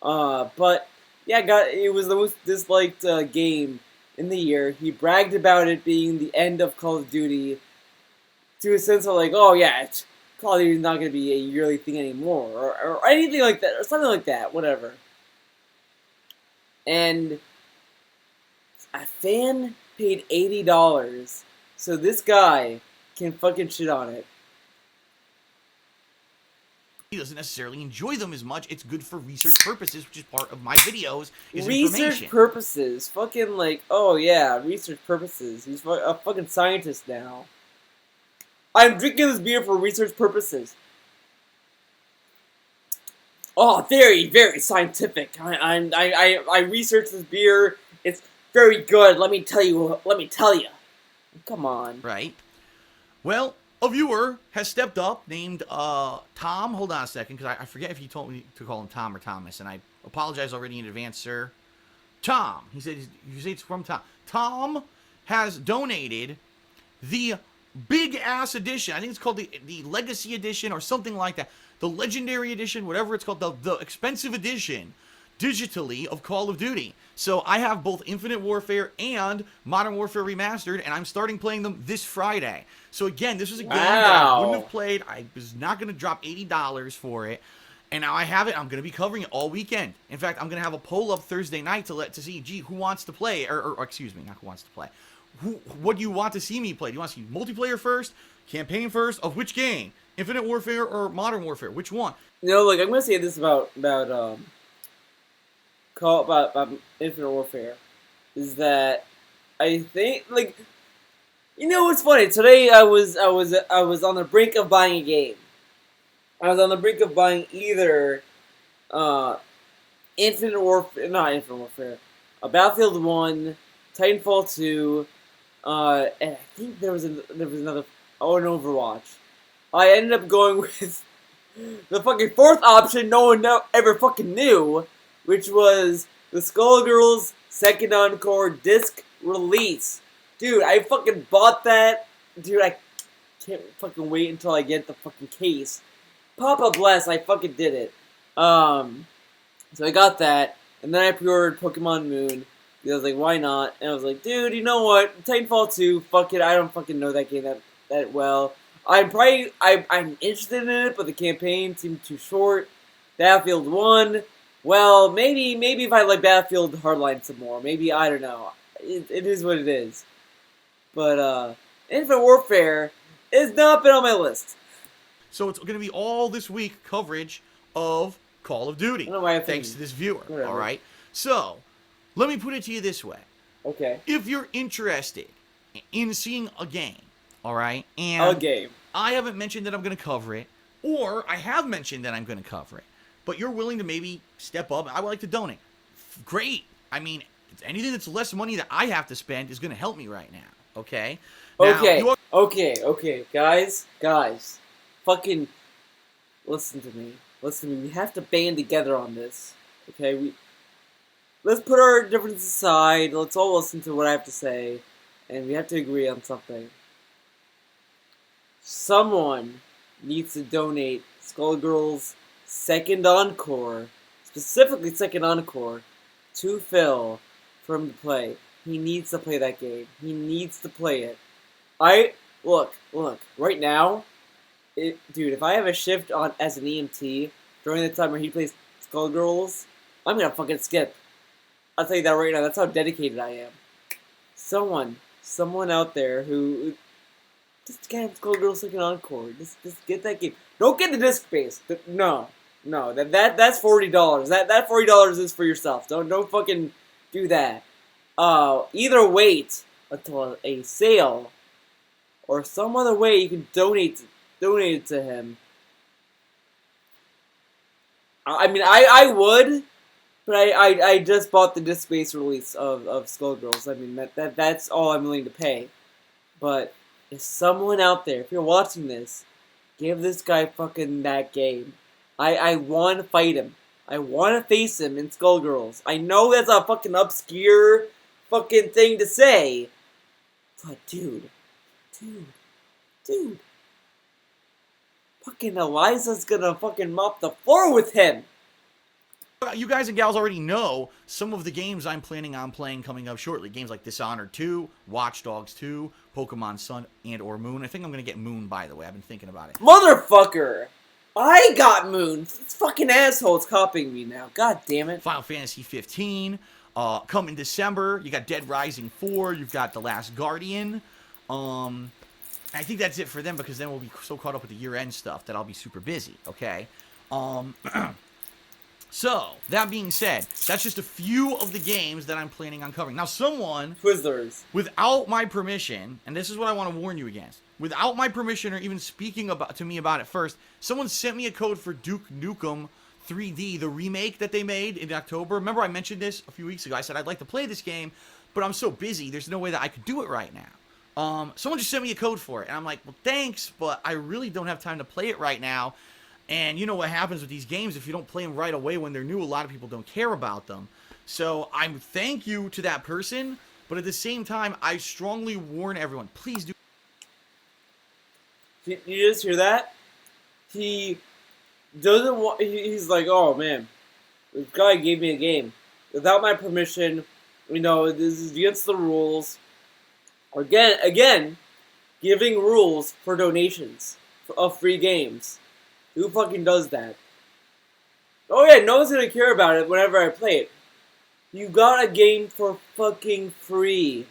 But yeah, it was the most disliked game in the year. He bragged about it being the end of Call of Duty, to a sense of like, oh yeah, Call of Duty is not going to be a yearly thing anymore, or anything like that, or something like that, whatever. And a fan paid $80, so this guy can fucking shit on it. He doesn't necessarily enjoy them as much. It's good for research purposes, which is part of my videos, is research information. Purposes. Fucking like, oh yeah, research purposes. He's a fucking scientist now. I'm drinking this beer for research purposes. Oh, very, very scientific. I researched this beer. It's very good. Let me tell you. Come on. Right. Well, a viewer has stepped up named Tom. Hold on a second, because I forget if you told me to call him Tom or Thomas, and I apologize already in advance, sir. Tom. He said, you say it's from Tom. Tom has donated the big-ass edition. I think it's called the Legacy Edition or something like that. The Legendary Edition, whatever it's called, the expensive edition, digitally, of Call of Duty. So I have both Infinite Warfare and Modern Warfare Remastered, and I'm starting playing them this Friday. So again, this was a game that I wouldn't have played. I was not going to drop $80 for it. And now I have it. I'm going to be covering it all weekend. In fact, I'm going to have a poll up Thursday night to see, gee, who wants to play, or excuse me, not who wants to play. What do you want to see me play? Do you want to see multiplayer first, campaign first, of which game? Infinite Warfare or Modern Warfare? Which one? Look, I'm gonna say this about Infinite Warfare, is that I think, like, you know what's funny? Today I was on the brink of buying a game. I was on the brink of buying either not Infinite Warfare, Battlefield 1, Titanfall 2, and I think there was another, an Overwatch. I ended up going with the fucking fourth option no one ever fucking knew, which was the Skullgirls Second Encore disc release. Dude, I fucking bought that. Dude, I can't fucking wait until I get the fucking case. Papa bless, I fucking did it. So I got that, and then I pre-ordered Pokemon Moon. I was like, why not? And I was like, dude, you know what? Titanfall 2, fuck it. I don't fucking know that game that well. I'm interested in it, but the campaign seemed too short. Battlefield 1, well, maybe if I like Battlefield Hardline some more. Maybe, I don't know. It is what it is. But, Infinite Warfare has not been on my list. So it's going to be all this week coverage of Call of Duty. I don't know why I thanks to this viewer. Whatever. All right. So, let me put it to you this way. Okay. If you're interested in seeing a game, all right, and a game, I haven't mentioned that I'm going to cover it, or I have mentioned that I'm going to cover it, but you're willing to maybe step up, I would like to donate. Great. I mean, anything that's less money that I have to spend is going to help me right now. Okay. Now, okay, guys, fucking listen to me. We have to band together on this. Okay, let's put our differences aside. Let's all listen to what I have to say, and we have to agree on something. Someone needs to donate Skullgirls Second Encore, specifically Second Encore, to Phil for him to play. He needs to play that game. He needs to play it. Look, right now, dude, if I have a shift on as an EMT during the time where he plays Skullgirls, I'm gonna fucking skip. I'll tell you that right now. That's how dedicated I am. Someone out there who just get Skullgirls Second Encore. Just get that game. Don't get the disc base. No, that's $40. That $40 is for yourself. Don't fucking do that. Either wait until a sale, or some other way you can donate it to him. I mean, I would, But I just bought the disc-based release of Skullgirls. I mean, that's all I'm willing to pay. But if someone out there, if you're watching this, give this guy fucking that game. I want to fight him. I want to face him in Skullgirls. I know that's a fucking obscure fucking thing to say. But dude. Fucking Eliza's gonna fucking mop the floor with him. You guys and gals already know some of the games I'm planning on playing coming up shortly. Games like Dishonored 2, Watch Dogs 2, Pokemon Sun and or Moon. I think I'm going to get Moon, by the way. I've been thinking about it. Motherfucker! I got Moon. This fucking asshole's copying me now. God damn it. Final Fantasy 15. Come in December. You got Dead Rising 4. You've got The Last Guardian. I think that's it for them because then we'll be so caught up with the year-end stuff that I'll be super busy, okay? So, that being said, that's just a few of the games that I'm planning on covering. Now, someone, Twizzlers, without my permission, and this is what I want to warn you against, without my permission or even speaking to me about it first, someone sent me a code for Duke Nukem 3D, the remake that they made in October. Remember I mentioned this a few weeks ago. I said I'd like to play this game, but I'm so busy, there's no way that I could do it right now. Someone just sent me a code for it, and I'm like, well, thanks, but I really don't have time to play it right now. And you know what happens with these games, if you don't play them right away when they're new, a lot of people don't care about them. So I thank you to that person, but at the same time, I strongly warn everyone, please do. You just hear that? He doesn't want, he's like, oh man, this guy gave me a game without my permission, you know, this is against the rules. Again, giving rules for donations of free games. Who fucking does that? Oh yeah, no one's gonna care about it whenever I play it. You got a game for fucking free.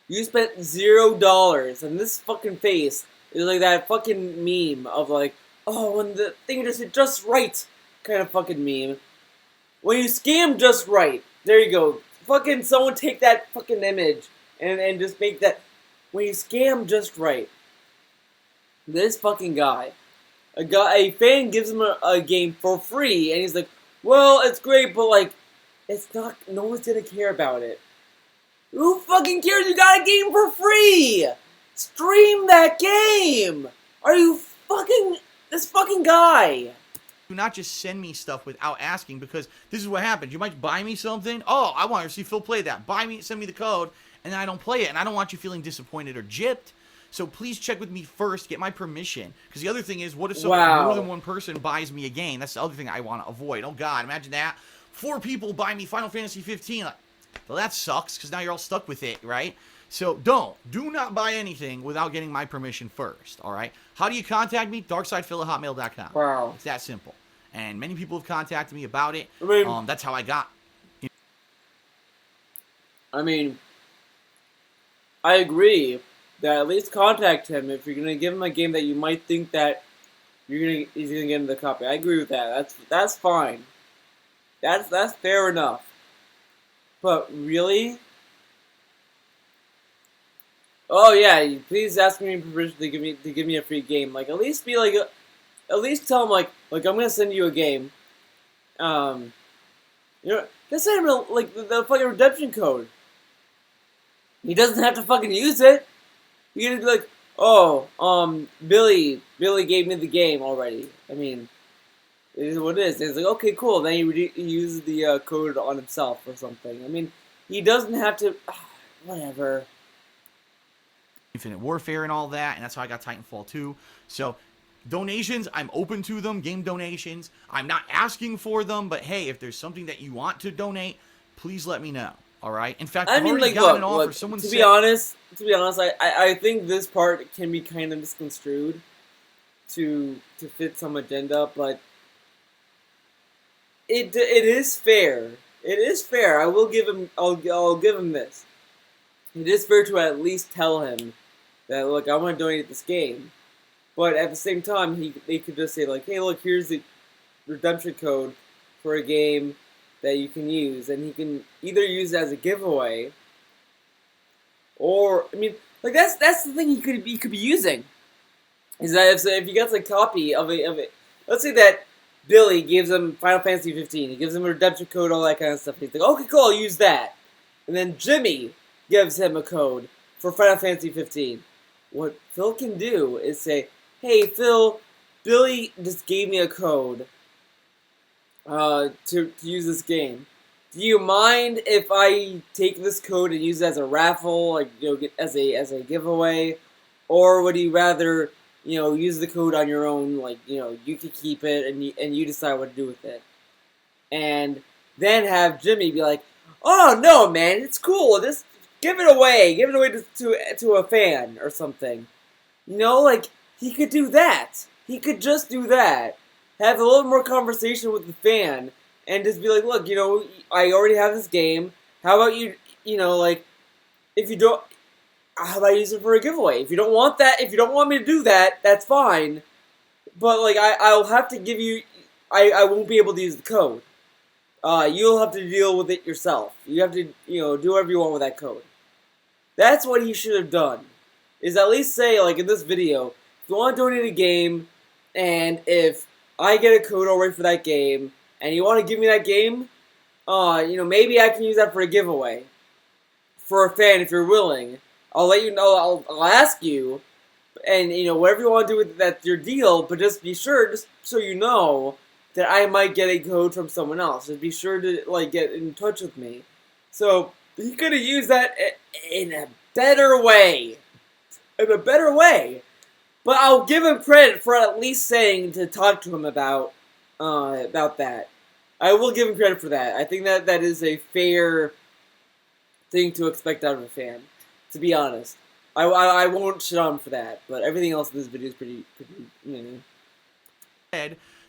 You spent $0, and this fucking face is like that fucking meme of like, oh, when the thing just right kind of fucking meme. When you scam just right, there you go. Fucking someone take that fucking image and just make that, when you scam just right. This fucking guy, a fan gives him a game for free, and he's like, well, it's great, but like, it's not, no one's gonna care about it. Who fucking cares? You got a game for free! Stream that game! Are you fucking, this fucking guy? Do not just send me stuff without asking, because this is what happens. You might buy me something. Oh, I want to see Phil play that. Send me the code, and then I don't play it, and I don't want you feeling disappointed or gypped. So please check with me first, get my permission. Because the other thing is, what if more than one person buys me a game? That's the other thing I want to avoid. Oh God, imagine that. 4 people buy me Final Fantasy 15. Like, well, that sucks, because now you're all stuck with it, right? So do not buy anything without getting my permission first, all right? How do you contact me? darksidephil@hotmail.com. Wow. It's that simple. And many people have contacted me about it. That's how I got. I mean, I agree that at least contact him if you're gonna give him a game that you might think that he's gonna get him the copy. I agree with that. That's fine. That's fair enough. But really? Oh yeah, please ask me permission to give me a free game. Like at least be like at least tell him like I'm gonna send you a game. You know, just send him like the fucking redemption code. He doesn't have to fucking use it. You're gonna be like, oh, Billy gave me the game already. I mean, it is what it is. It's like, okay, cool. Then he uses the code on himself or something. I mean, he doesn't have to. Whatever. Infinite Warfare and all that, and that's how I got Titanfall 2. So, donations, I'm open to them. Game donations, I'm not asking for them, but hey, if there's something that you want to donate, please let me know. All right. In fact, I've already gotten an offer. Someone to be honest, I think this part can be kind of misconstrued to fit some agenda, but it is fair. It is fair. I will give him. I'll give him this. It is fair to at least tell him that look, I want to donate this game, but at the same time, they could just say like, hey, look, here's the redemption code for a game that you can use, and he can either use it as a giveaway, or I mean, like that's the thing he could be using, is that if you got a copy of it, let's say that Billy gives him Final Fantasy 15. He gives him a redemption code, all that kind of stuff. He's like, okay, cool, I'll use that. And then Jimmy gives him a code for Final Fantasy 15. What Phil can do is say, hey, Phil, Billy just gave me a code to use this game. Do you mind if I take this code and use it as a raffle, like, get as a giveaway, or would you rather, use the code on your own, like, you could keep it and you decide what to do with it, and then have Jimmy be like, oh no, man, it's cool, just give it away to a fan or something, like he could do that. He could just do that. Have a little more conversation with the fan. And just be like, look, I already have this game. How about you, like, if you don't, how about I use it for a giveaway? If you don't want that, if you don't want me to do that, that's fine. But, like, I'll have to give you, I won't be able to use the code. You'll have to deal with it yourself. You have to, do whatever you want with that code. That's what he should have done. Is at least say, like, in this video, if you want to donate a game, and if I get a code already for that game, and you want to give me that game, maybe I can use that for a giveaway. For a fan, if you're willing. I'll let you know, I'll ask you, and, whatever you want to do with that's your deal, but just be sure, just so you know, that I might get a code from someone else. Just be sure to, like, get in touch with me. So, he could have used that in a better way. In a better way. But I'll give him credit for at least saying to talk to him about that. I will give him credit for that. I think that is a fair thing to expect out of a fan, to be honest. I won't shit on him for that, but everything else in this video is pretty.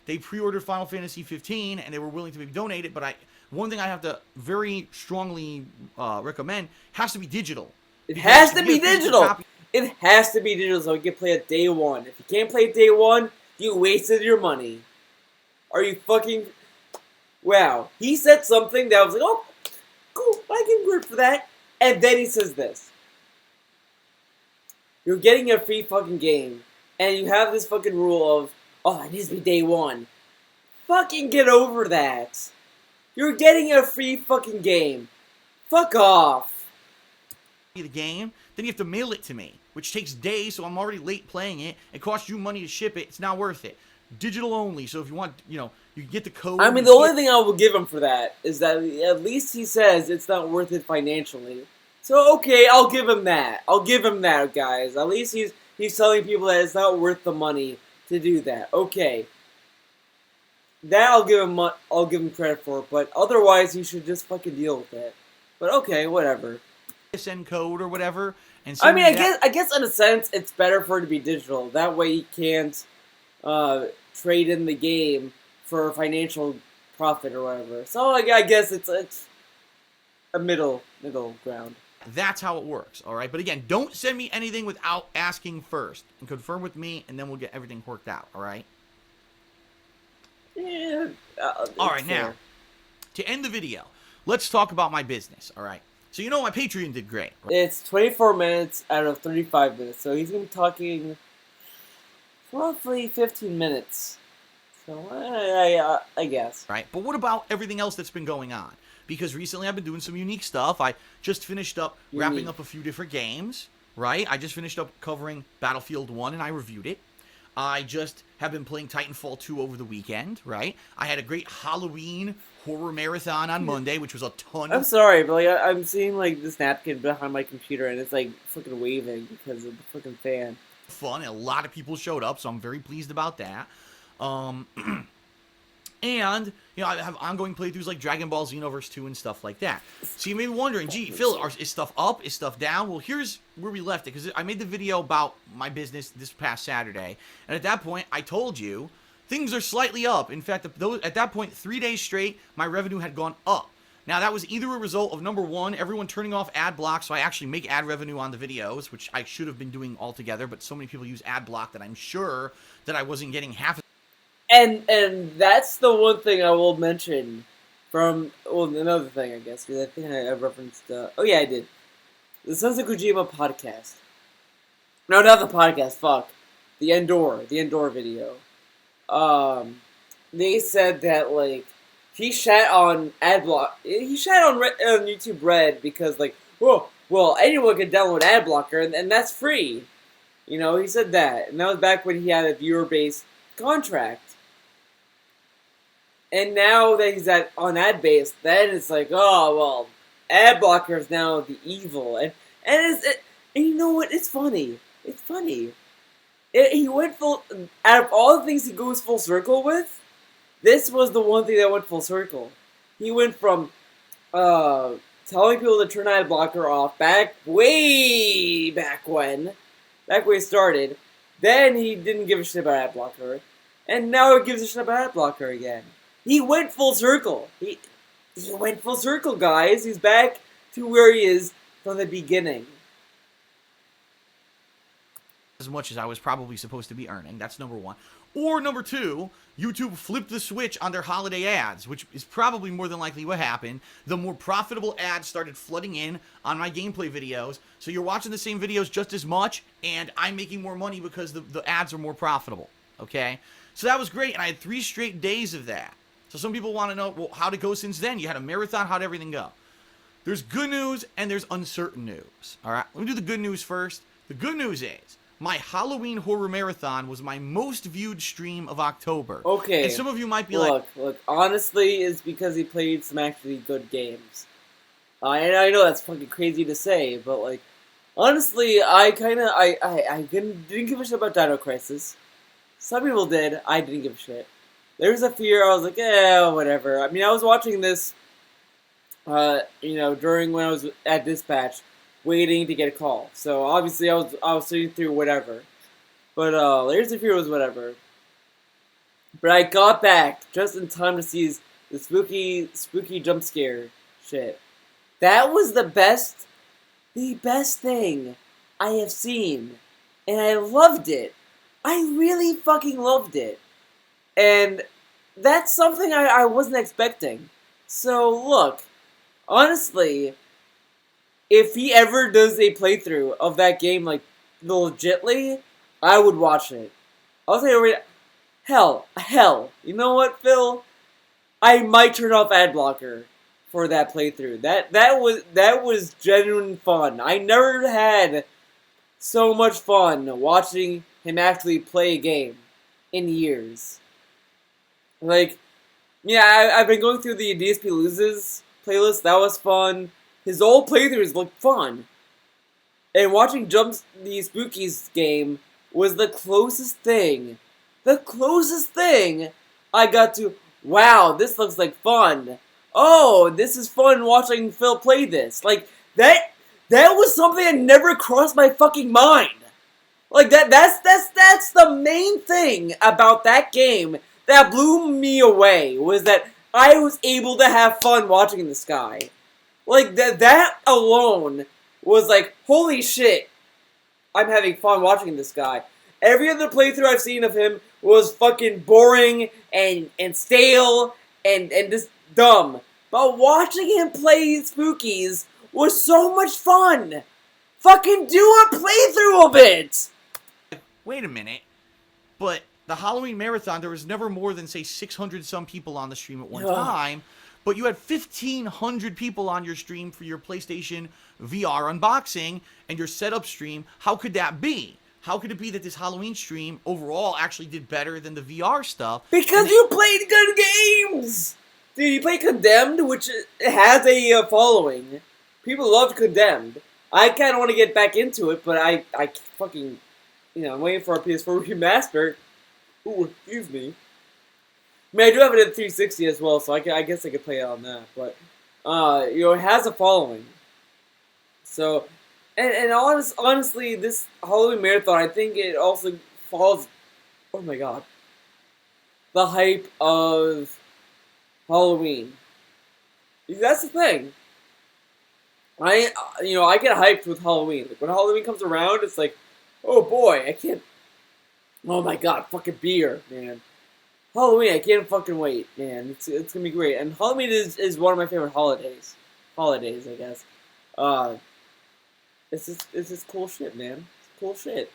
They pre-ordered Final Fantasy 15 and they were willing to maybe donate it, but one thing I have to very strongly recommend has to be digital. It has to be digital. It has to be digital so you can play it day one. If you can't play it day one, you wasted your money. Are you fucking... Wow. He said something that I was like, oh, cool, I give him credit for that. And then he says this. You're getting a free fucking game, and you have this fucking rule of, oh, it needs to be day one. Fucking get over that. You're getting a free fucking game. Fuck off. The game, then you have to mail it to me, which takes days, so I'm already late playing it. It costs you money to ship it. It's not worth it. Digital only, so if you want, you can get the code. I mean, the only thing I will give him for that is that at least he says it's not worth it financially. So, okay, I'll give him that. I'll give him that, guys. At least he's telling people that it's not worth the money to do that. Okay. That I'll give him credit for, but otherwise he should just fucking deal with it. But okay, whatever. Send code or whatever. And I mean, I guess in a sense it's better for it to be digital. That way he can't trade in the game for financial profit or whatever. So I guess it's a middle ground. That's how it works, all right? But again, don't send me anything without asking first. And confirm with me, and then we'll get everything worked out, all right? Yeah. All right, now, to end the video, let's talk about my business, all right? So you know my Patreon did great. Right? It's 24 minutes out of 35 minutes, so he's been talking roughly 15 minutes. So I guess. Right, but what about everything else that's been going on? Because recently I've been doing some unique stuff. I just finished up wrapping up a few different games, right? I just finished up covering Battlefield 1 and I reviewed it. I just have been playing Titanfall 2 over the weekend, right? I had a great Halloween horror marathon on Monday, which was a ton. I'm sorry, but like I'm seeing like this napkin behind my computer and it's like fucking waving because of the fucking fan. Fun, and a lot of people showed up, so I'm very pleased about that. And, I have ongoing playthroughs like Dragon Ball Xenoverse 2 and stuff like that. So you may be wondering, gee, Phil, is stuff up? Is stuff down? Well, here's where we left it, because I made the video about my business this past Saturday, and at that point, I told you, things are slightly up. In fact, at that point, 3 days straight, my revenue had gone up. Now, that was either a result of, number one, everyone turning off ad block, so I actually make ad revenue on the videos, which I should have been doing altogether, but so many people use ad block that I'm sure that I wasn't getting half of. And that's the one thing I will mention from, well, another thing, I guess, because I think I referenced, oh yeah, I did. The Sons of Kojima podcast. No, not the podcast, fuck. The Endor video. they said that like he shat on Adblock. He shat on YouTube Red because like, well, anyone can download Adblocker and that's free. You know, he said that, and that was back when he had a viewer-based contract. And now that he's on ad-based, then it's like, oh well, Adblocker is now the evil, and you know what? It's funny. It's funny. He went full. Out of all the things he goes full circle with, this was the one thing that went full circle. He went from telling people to turn Adblocker off way back when he started. Then he didn't give a shit about Adblocker, and now he gives a shit about Adblocker again. He went full circle. He went full circle, guys. He's back to where he is from the beginning. As much as I was probably supposed to be earning. That's number one. Or number two, YouTube flipped the switch on their holiday ads, which is probably more than likely what happened. The more profitable ads started flooding in on my gameplay videos. So you're watching the same videos just as much, and I'm making more money because the ads are more profitable. Okay? So that was great, and I had 3 straight days of that. So some people want to know, well, how'd it go since then? You had a marathon. How'd everything go? There's good news, and there's uncertain news. All right? Let me do the good news first. The good news is, my Halloween Horror Marathon was my most viewed stream of October. Okay. And some of you might be look, honestly, it's because he played some actually good games. And I know that's fucking crazy to say, but, like, honestly, I didn't give a shit about Dino Crisis. Some people did. I didn't give a shit. There was a fear. I was like, whatever. I mean, I was watching this, during when I was at dispatch, waiting to get a call. So obviously I was sitting through whatever. But Layers of Fear was whatever. But I got back just in time to see the spooky jump scare shit. That was the best thing I have seen. And I loved it. I really fucking loved it. And that's something I wasn't expecting. So look, honestly, if he ever does a playthrough of that game, like, legitly, I would watch it. I'll say right now, hell, you know what, Phil? I might turn off Adblocker for that playthrough. That was genuine fun. I never had so much fun watching him actually play a game in years. Like, yeah, I've been going through the DSP Loses playlist. That was fun. His old playthroughs looked fun. And watching the Spookies game was the closest thing I got to, wow, this looks like fun. Oh, this is fun watching Phil play this. Like, that was something that never crossed my fucking mind. Like, that's the main thing about that game that blew me away, was that I was able to have fun watching this guy. Like, that alone was like, holy shit, I'm having fun watching this guy. Every other playthrough I've seen of him was fucking boring and stale and just dumb. But watching him play Spookies was so much fun. Fucking do a playthrough of it! Wait a minute. But the Halloween Marathon, there was never more than, say, 600 some people on the stream at one time. But you had 1,500 people on your stream for your PlayStation VR unboxing and your setup stream. How could that be? How could it be that this Halloween stream overall actually did better than the VR stuff? Because you played good games! Dude, you play Condemned, which has a following. People love Condemned. I kind of want to get back into it, but I fucking, I'm waiting for a PS4 remaster. Ooh, excuse me. I mean, I do have it in 360 as well, so I guess I could play it on that. But, it has a following. So, and honestly, this Halloween Marathon, I think it also follows, oh my god, the hype of Halloween. That's the thing. I get hyped with Halloween. Like, when Halloween comes around, it's like, oh boy, oh my god, fucking beer, man. Halloween, I can't fucking wait, man. It's gonna be great. And Halloween is one of my favorite holidays. Holidays, I guess. It's just cool shit, man. It's cool shit.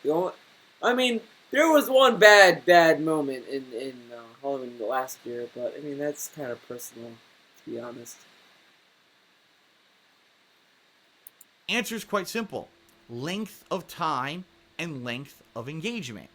I mean, There was one bad moment in Halloween last year, but I mean that's kind of personal, to be honest. Answer is quite simple: length of time and length of engagement.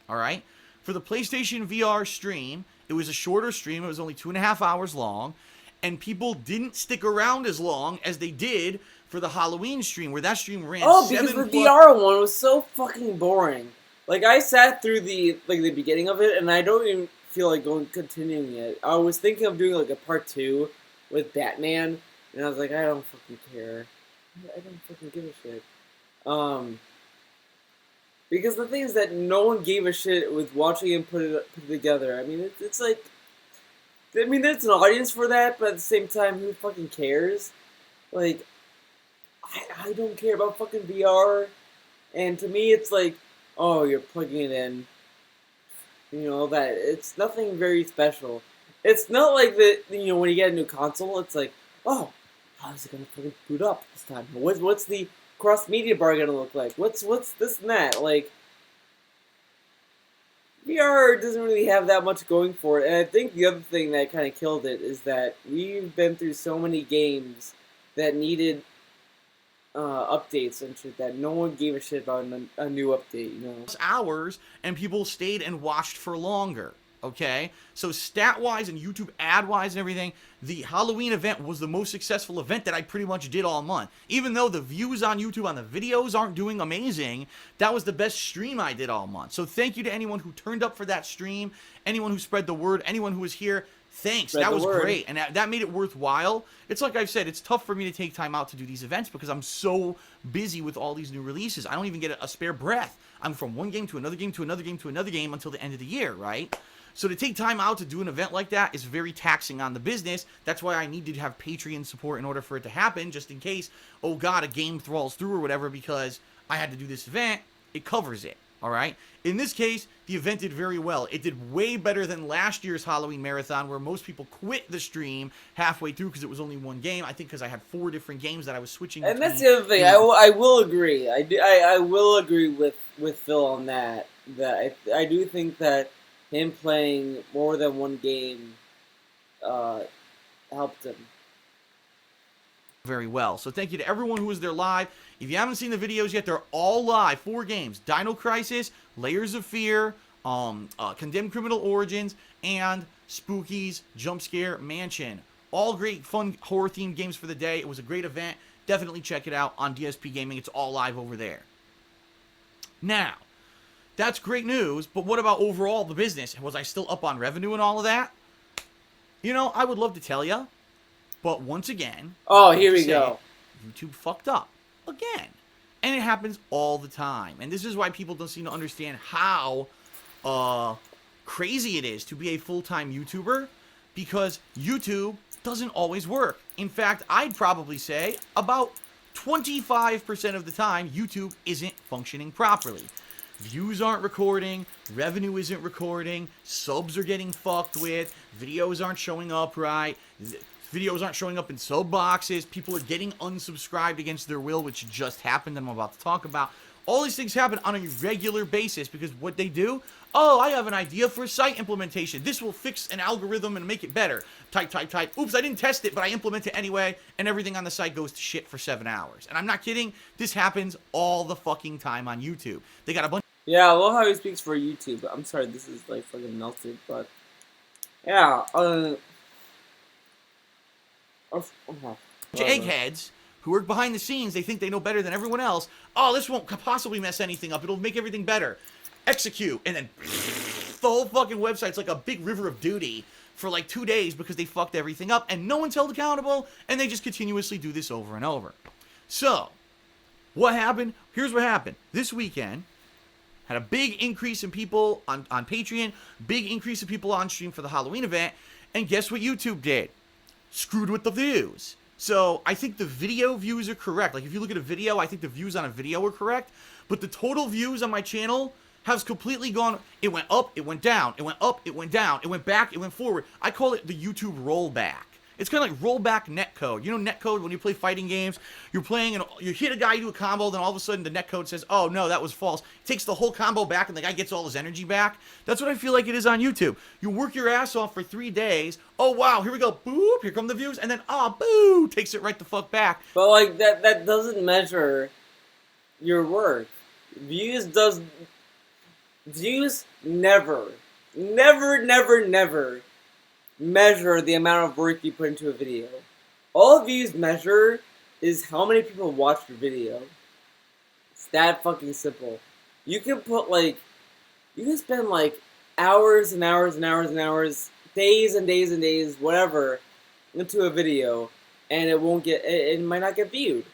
All right. For the PlayStation VR stream, it was a shorter stream. It was only 2.5 hours long, and people didn't stick around as long as they did for the Halloween stream, where that stream ran. Oh, because the VR one was so fucking boring. Like I sat through the beginning of it, and I don't even feel like continuing it. I was thinking of doing like a part 2 with Batman, and I was like, I don't fucking care. I don't fucking give a shit. Because the thing is that no one gave a shit with watching him put it together. I mean, it's like, I mean, there's an audience for that, but at the same time, who fucking cares? Like, I don't care about fucking VR, and to me, it's like, oh, you're plugging it in. You know, that it's nothing very special. It's not like that, you know, when you get a new console, it's like, oh, how's it gonna fucking boot up this time? What's the cross-media bar gonna look like? What's this and that? Like, VR doesn't really have that much going for it, and I think the other thing that kind of killed it is that we've been through so many games that needed updates and shit that no one gave a shit about a new update, you know? Hours, and people stayed and watched for longer. Okay, so stat-wise and YouTube ad-wise and everything, the Halloween event was the most successful event that I pretty much did all month. Even though the views on YouTube on the videos aren't doing amazing, that was the best stream I did all month. So thank you to anyone who turned up for that stream, anyone who spread the word, anyone who was here. Thanks, that was great, and that made it worthwhile. It's like I've said, it's tough for me to take time out to do these events because I'm so busy with all these new releases. I don't even get a spare breath. I'm from one game to another game to another game to another game until the end of the year, right? So to take time out to do an event like that is very taxing on the business. That's why I need to have Patreon support in order for it to happen, just in case, oh God, a game thralls through or whatever because I had to do this event. It covers it, all right? In this case, the event did very well. It did way better than last year's Halloween Marathon, where most people quit the stream halfway through because it was only one game. I think because I had 4 different games that I was switching between. And that's the other thing. I will agree. I will agree with Phil on that. That I do think that him playing more than one game helped him very well. So thank you to everyone who was there live. If you haven't seen the videos yet, they're all live. 4 games: Dino Crisis, Layers of Fear, Condemned Criminal Origins, and Spooky's Jump Scare Mansion. All great, fun, horror-themed games for the day. It was a great event. Definitely check it out on DSP Gaming. It's all live over there. Now, that's great news, but what about overall the business? Was I still up on revenue and all of that? You know, I would love to tell you, but once again... Oh, here we go. YouTube fucked up. Again. And it happens all the time. And this is why people don't seem to understand how crazy it is to be a full-time YouTuber, because YouTube doesn't always work. In fact, I'd probably say about 25% of the time, YouTube isn't functioning properly. Views aren't recording, revenue isn't recording, subs are getting fucked with, videos aren't showing up right, videos aren't showing up in sub boxes, people are getting unsubscribed against their will, which just happened and I'm about to talk about. All these things happen on a regular basis because what they do, oh, I have an idea for a site implementation. This will fix an algorithm and make it better. Type, type, type. Oops, I didn't test it, but I implement it anyway, and everything on the site goes to shit for 7 hours. And I'm not kidding. This happens all the fucking time on YouTube. They got a bunch... Yeah, I love how he speaks for YouTube. I'm sorry, this is like fucking melted, but... Yeah, eggheads who work behind the scenes, they think they know better than everyone else. Oh, this won't possibly mess anything up. It'll make everything better. Execute. And then the whole fucking website's like a big river of duty for like 2 days because they fucked everything up and no one's held accountable and they just continuously do this over and over. So, what happened? Here's what happened. This weekend, had a big increase in people on Patreon, big increase in people on stream for the Halloween event, and guess what YouTube did? Screwed with the views. So, I think the video views are correct. Like, if you look at a video, I think the views on a video are correct. But the total views on my channel has completely gone... It went up, it went down, it went up, it went down, it went back, it went forward. I call it the YouTube rollback. It's kind of like rollback netcode. You know netcode, when you play fighting games, you're playing and you hit a guy, you do a combo, then all of a sudden the netcode says, oh no, that was false. It takes the whole combo back and the guy gets all his energy back. That's what I feel like it is on YouTube. You work your ass off for 3 days. Oh wow, here we go. Boop, here come the views. And then, boo, takes it right the fuck back. But like that doesn't measure your work. Views never measure the amount of work you put into a video. All views measure is how many people watch your video. It's that fucking simple. You can spend like hours and hours and hours and hours, days and days and days, whatever, into a video, and it might not get viewed.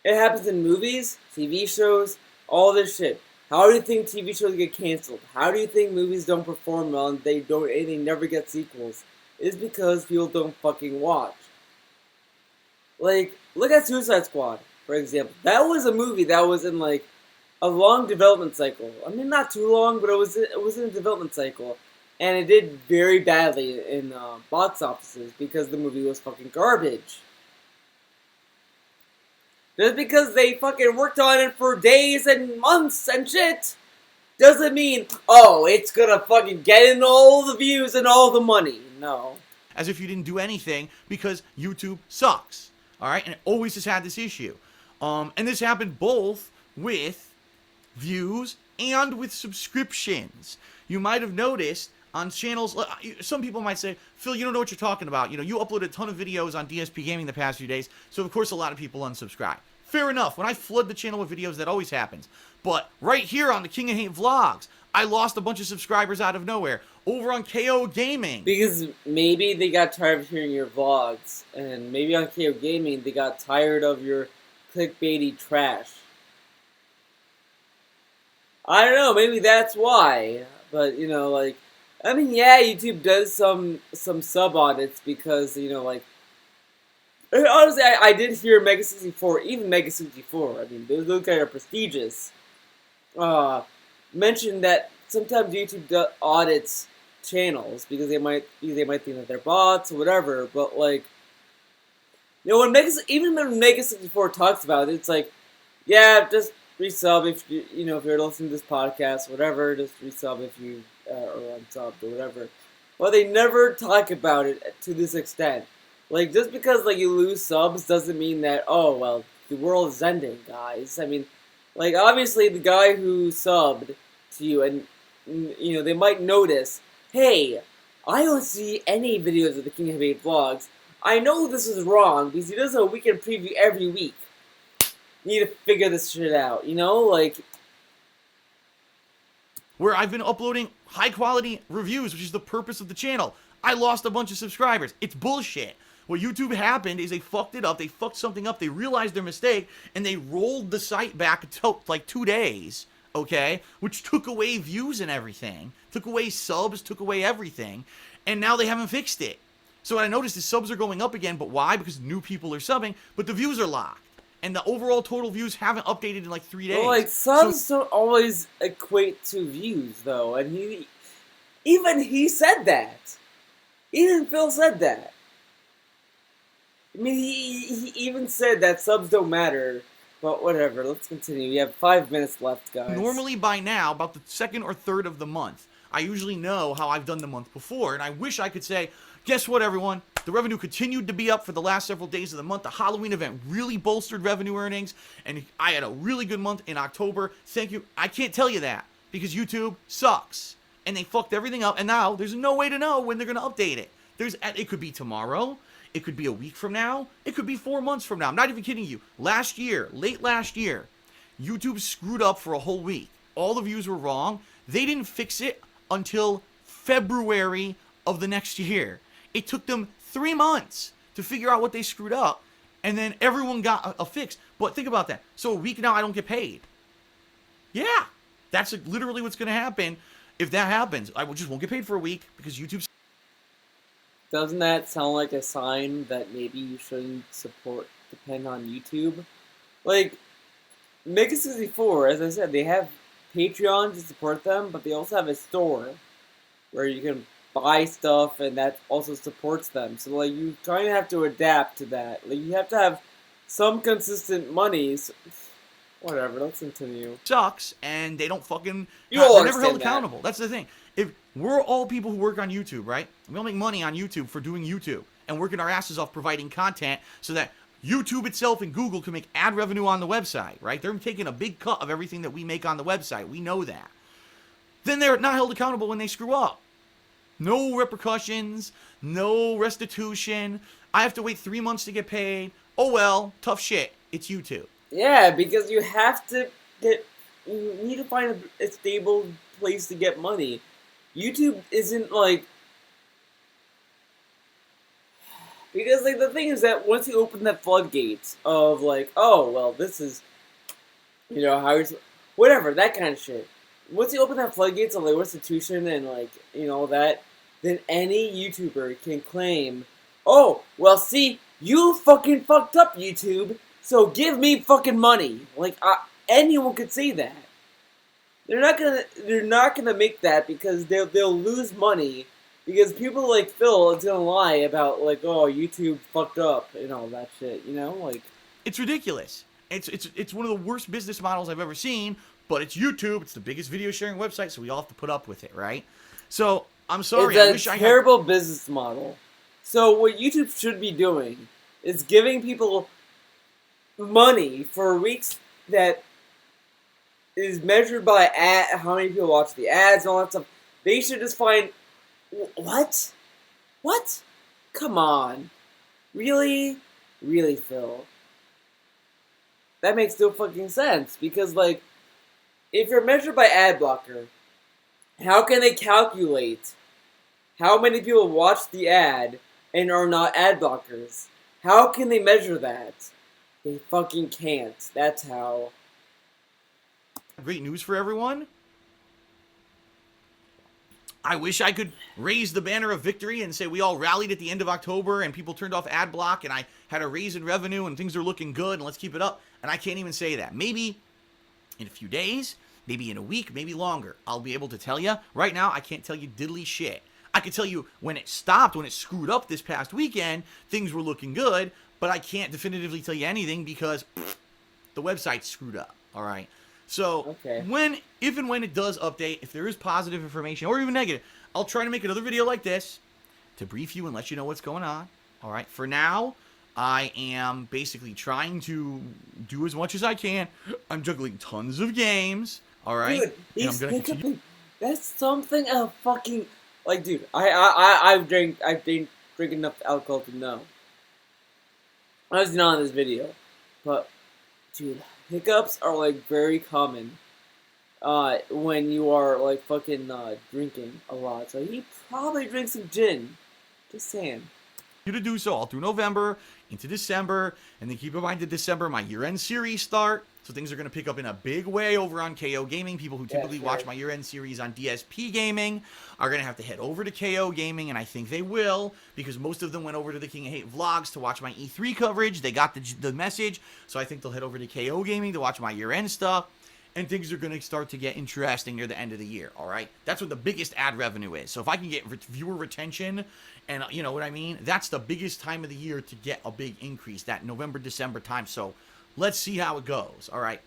It happens in movies, TV shows, all this shit. How do you think TV shows get canceled? How do you think movies don't perform well and they never get sequels? It's because people don't fucking watch. Like, look at Suicide Squad, for example. That was a movie that was in like a long development cycle. I mean, not too long, but it was in a development cycle, and it did very badly in box offices because the movie was fucking garbage. Just because they fucking worked on it for days and months and shit doesn't mean, oh, it's gonna fucking get in all the views and all the money. No. As if you didn't do anything because YouTube sucks. Alright? And it always has had this issue. And this happened both with views and with subscriptions. You might have noticed on channels, some people might say, Phil, you don't know what you're talking about. You know, you uploaded a ton of videos on DSP Gaming the past few days, so of course a lot of people unsubscribe. Fair enough. When I flood the channel with videos, that always happens. But right here on the King of Hate Vlogs, I lost a bunch of subscribers out of nowhere. Over on KOGaming. Because maybe they got tired of hearing your vlogs, and maybe on KOGaming they got tired of your clickbaity trash. I don't know, maybe that's why. But, you know, like, I mean, yeah, YouTube does some sub audits because, you know, like, honestly, I did hear Mega64, even Mega64, I mean, those guys are prestigious, mentioned that sometimes YouTube audits channels because they might think that they're bots or whatever, but, like, you know, even when Mega64 talks about it, it's like, yeah, just resub if you know, if you're listening to this podcast, whatever, just resub if you are unsubbed or whatever. But they never talk about it to this extent. Like, just because, like, you lose subs doesn't mean that, oh, well, the world is ending, guys. I mean, like, obviously the guy who subbed to you, and, you know, they might notice, hey, I don't see any videos of the King of Hate Vlogs. I know this is wrong, because he does a weekend preview every week. You need to figure this shit out, you know? Like, where I've been uploading high-quality reviews, which is the purpose of the channel. I lost a bunch of subscribers. It's bullshit. What YouTube happened is they fucked it up. They fucked something up. They realized their mistake, and they rolled the site back until, like, 2 days, okay? Which took away views and everything. Took away subs, took away everything. And now they haven't fixed it. So what I noticed is subs are going up again, but why? Because new people are subbing, but the views are locked. And the overall total views haven't updated in like 3 days. Well, like, subs don't always equate to views, though. And he said that. Even Phil said that. I mean, he even said that subs don't matter. But whatever, let's continue. We have 5 minutes left, guys. Normally by now, about the 2nd or 3rd of the month, I usually know how I've done the month before. And I wish I could say, guess what, everyone? The revenue continued to be up for the last several days of the month. The Halloween event really bolstered revenue earnings, and I had a really good month in October. Thank you. I can't tell you that because YouTube sucks, and they fucked everything up, and now there's no way to know when they're going to update it. It could be tomorrow. It could be a week from now. It could be 4 months from now. I'm not even kidding you. Last year, late last year, YouTube screwed up for a whole week. All the views were wrong. They didn't fix it until February of the next year. It took them 3 months to figure out what they screwed up, and then everyone got a fix. But think about that. So a week now, I don't get paid. Yeah, that's literally what's going to happen. If that happens, I just won't get paid for a week because YouTube's... Doesn't that sound like a sign that maybe you shouldn't depend on YouTube? Like, Mega64, as I said, they have Patreon to support them, but they also have a store where you can buy stuff, and that also supports them. So like you kind of have to adapt to that. Like you have to have some consistent money. So, whatever. Let's continue. Sucks, and they don't fucking. You all They're never held understand that. accountable. That's the thing. If we're all people who work on YouTube, right? We all make money on YouTube for doing YouTube and working our asses off providing content so that YouTube itself and Google can make ad revenue on the website, right? They're taking a big cut of everything that we make on the website. We know that. Then they're not held accountable when they screw up. No repercussions, no restitution. I have to wait 3 months to get paid. Oh well, tough shit. It's YouTube. Yeah, because you have to get. You need to find a stable place to get money. YouTube isn't like. Because like the thing is that once you open that floodgates of like, oh well, this is, how you're, whatever, that kind of shit. Once you open that floodgates of like restitution and like that, then any YouTuber can claim, oh well, see, you fucking fucked up, YouTube, so give me fucking money. Like anyone could say that. They're not gonna make that because they'll lose money. Because people like Phil is gonna lie about like, oh, YouTube fucked up and all that shit, like. It's ridiculous. It's one of the worst business models I've ever seen. But it's YouTube. It's the biggest video sharing website, so we all have to put up with it, right? So I'm sorry. It's a terrible business model. So what YouTube should be doing is giving people money for weeks that is measured by how many people watch the ads and all that stuff. They should just find. What? What? Come on. Really? Really, Phil? That makes no fucking sense. Because, like, if you're measured by ad blocker, how can they calculate how many people watch the ad and are not ad blockers? How can they measure that? They fucking can't. That's how. Great news for everyone. I wish I could raise the banner of victory and say we all rallied at the end of October and people turned off ad block and I had a raise in revenue and things are looking good and let's keep it up. And I can't even say that. Maybe in a few days, maybe in a week, maybe longer, I'll be able to tell you. Right now, I can't tell you diddly shit. I can tell you when it stopped, when it screwed up this past weekend, things were looking good, but I can't definitively tell you anything because the website's screwed up, all right? So if and when it does update, if there is positive information or even negative, I'll try to make another video like this to brief you and let you know what's going on. All right. For now, I am basically trying to do as much as I can. I'm juggling tons of games. All right. Dude, and I'm gonna continue. That's something a fucking like, dude. I've drank enough alcohol to know. I was not in this video, but dude. Hiccups are like very common when you are like fucking drinking a lot. So he probably drinks some gin. Just saying. To do so all through November into December, and then keep in mind that December my year-end series start. So things are going to pick up in a big way over on KOGaming. People who typically watch my year-end series on DSP Gaming are going to have to head over to KOGaming, and I think they will, because most of them went over to the King of Hate vlogs to watch my E3 coverage. They got the message, so I think they'll head over to KOGaming to watch my year-end stuff, and things are going to start to get interesting near the end of the year, all right? That's what the biggest ad revenue is. So if I can get viewer retention, and you know what I mean, that's the biggest time of the year to get a big increase, that November, December time. So let's see how it goes, all right?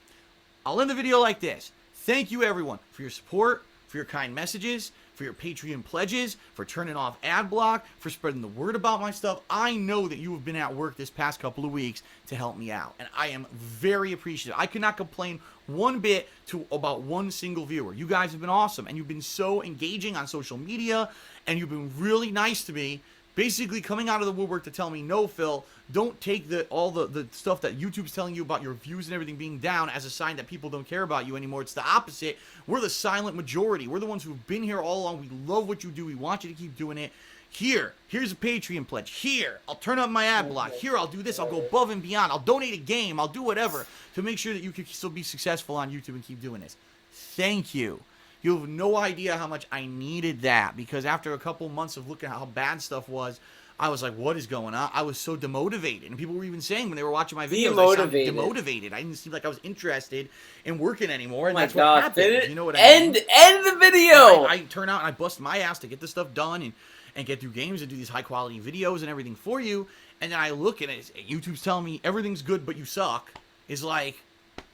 I'll end the video like this. Thank you, everyone, for your support, for your kind messages, for your Patreon pledges, for turning off ad block, for spreading the word about my stuff. I know that you have been at work this past couple of weeks to help me out, and I am very appreciative. I cannot complain one bit about one single viewer. You guys have been awesome, and you've been so engaging on social media, and you've been really nice to me, basically coming out of the woodwork to tell me, no, Phil, don't take all the stuff that YouTube's telling you about your views and everything being down as a sign that people don't care about you anymore. It's the opposite. We're the silent majority. We're the ones who've been here all along. We love what you do. We want you to keep doing it. Here's a Patreon pledge. Here, I'll turn up my ad block. Here, I'll do this. I'll go above and beyond. I'll donate a game. I'll do whatever to make sure that you can still be successful on YouTube and keep doing this. Thank you. You have no idea how much I needed that, because after a couple months of looking at how bad stuff was, I was like, what is going on? I was so demotivated. And people were even saying when they were watching my videos, I sounded demotivated. I didn't seem like I was interested in working anymore. Oh And my that's what God, happened. You know what I mean? End the video! I turn out and I bust my ass to get this stuff done and get through games and do these high quality videos and everything for you. And then I look and YouTube's telling me everything's good but you suck. Is like,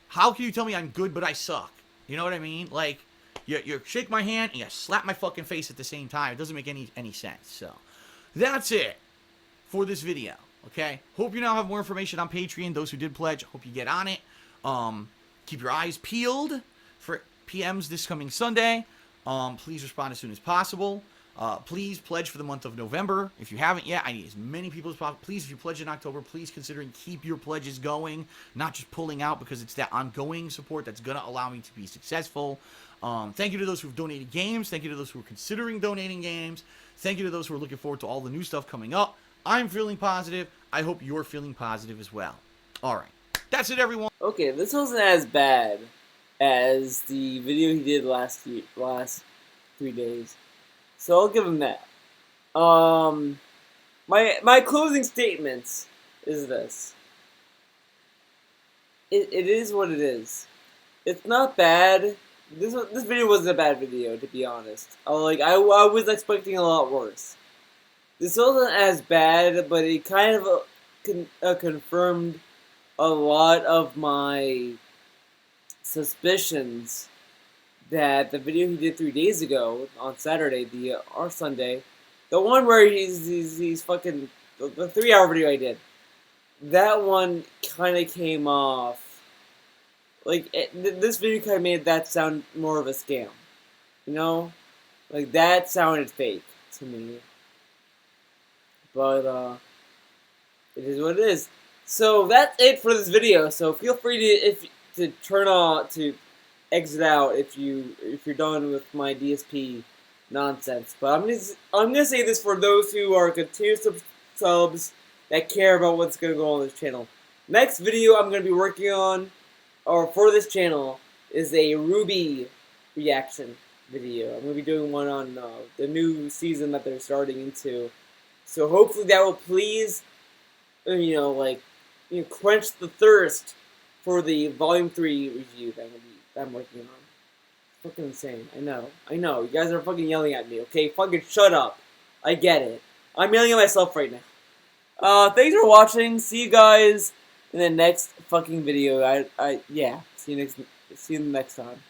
how can you tell me I'm good but I suck? You know what I mean? Like, you shake my hand and you slap my fucking face at the same time. It doesn't make any sense. So, that's it for this video. Okay? Hope you now have more information on Patreon. Those who did pledge, hope you get on it. Keep your eyes peeled for PMs this coming Sunday. Please respond as soon as possible. Please pledge for the month of November. If you haven't yet, I need as many people as possible. Please, if you pledge in October, please consider and keep your pledges going, not just pulling out, because it's that ongoing support that's going to allow me to be successful. Thank you to those who have donated games. Thank you to those who are considering donating games. Thank you to those who are looking forward to all the new stuff coming up. I'm feeling positive. I hope you're feeling positive as well. All right. That's it, everyone. Okay, this wasn't as bad as the video he did last 3 days. So I'll give him that. My closing statements is this. It is what it is. It's not bad. This video wasn't a bad video, to be honest. I was expecting a lot worse. This wasn't as bad, but it kind of confirmed a lot of my suspicions that the video he did 3 days ago on Saturday, or Sunday, the one where he's fucking the 3-hour video I did, that one kind of came off like this video kind of made that sound more of a scam, you know, like that sounded fake to me. But it is what it is. So that's it for this video. So feel free to turn on to exit out if you're done with my DSP nonsense. But I'm gonna say this for those who are continuous subs that care about what's gonna go on this channel. Next video I'm gonna be working on, or for this channel, is a Ruby reaction video. I'm gonna be doing one on the new season that they're starting into. So hopefully that will please, quench the thirst for the Volume 3 review that I'm working on. Fucking insane. I know. You guys are fucking yelling at me, okay? Fucking shut up. I get it. I'm yelling at myself right now. Thanks for watching. See you guys in the next fucking video. Yeah. See you next time.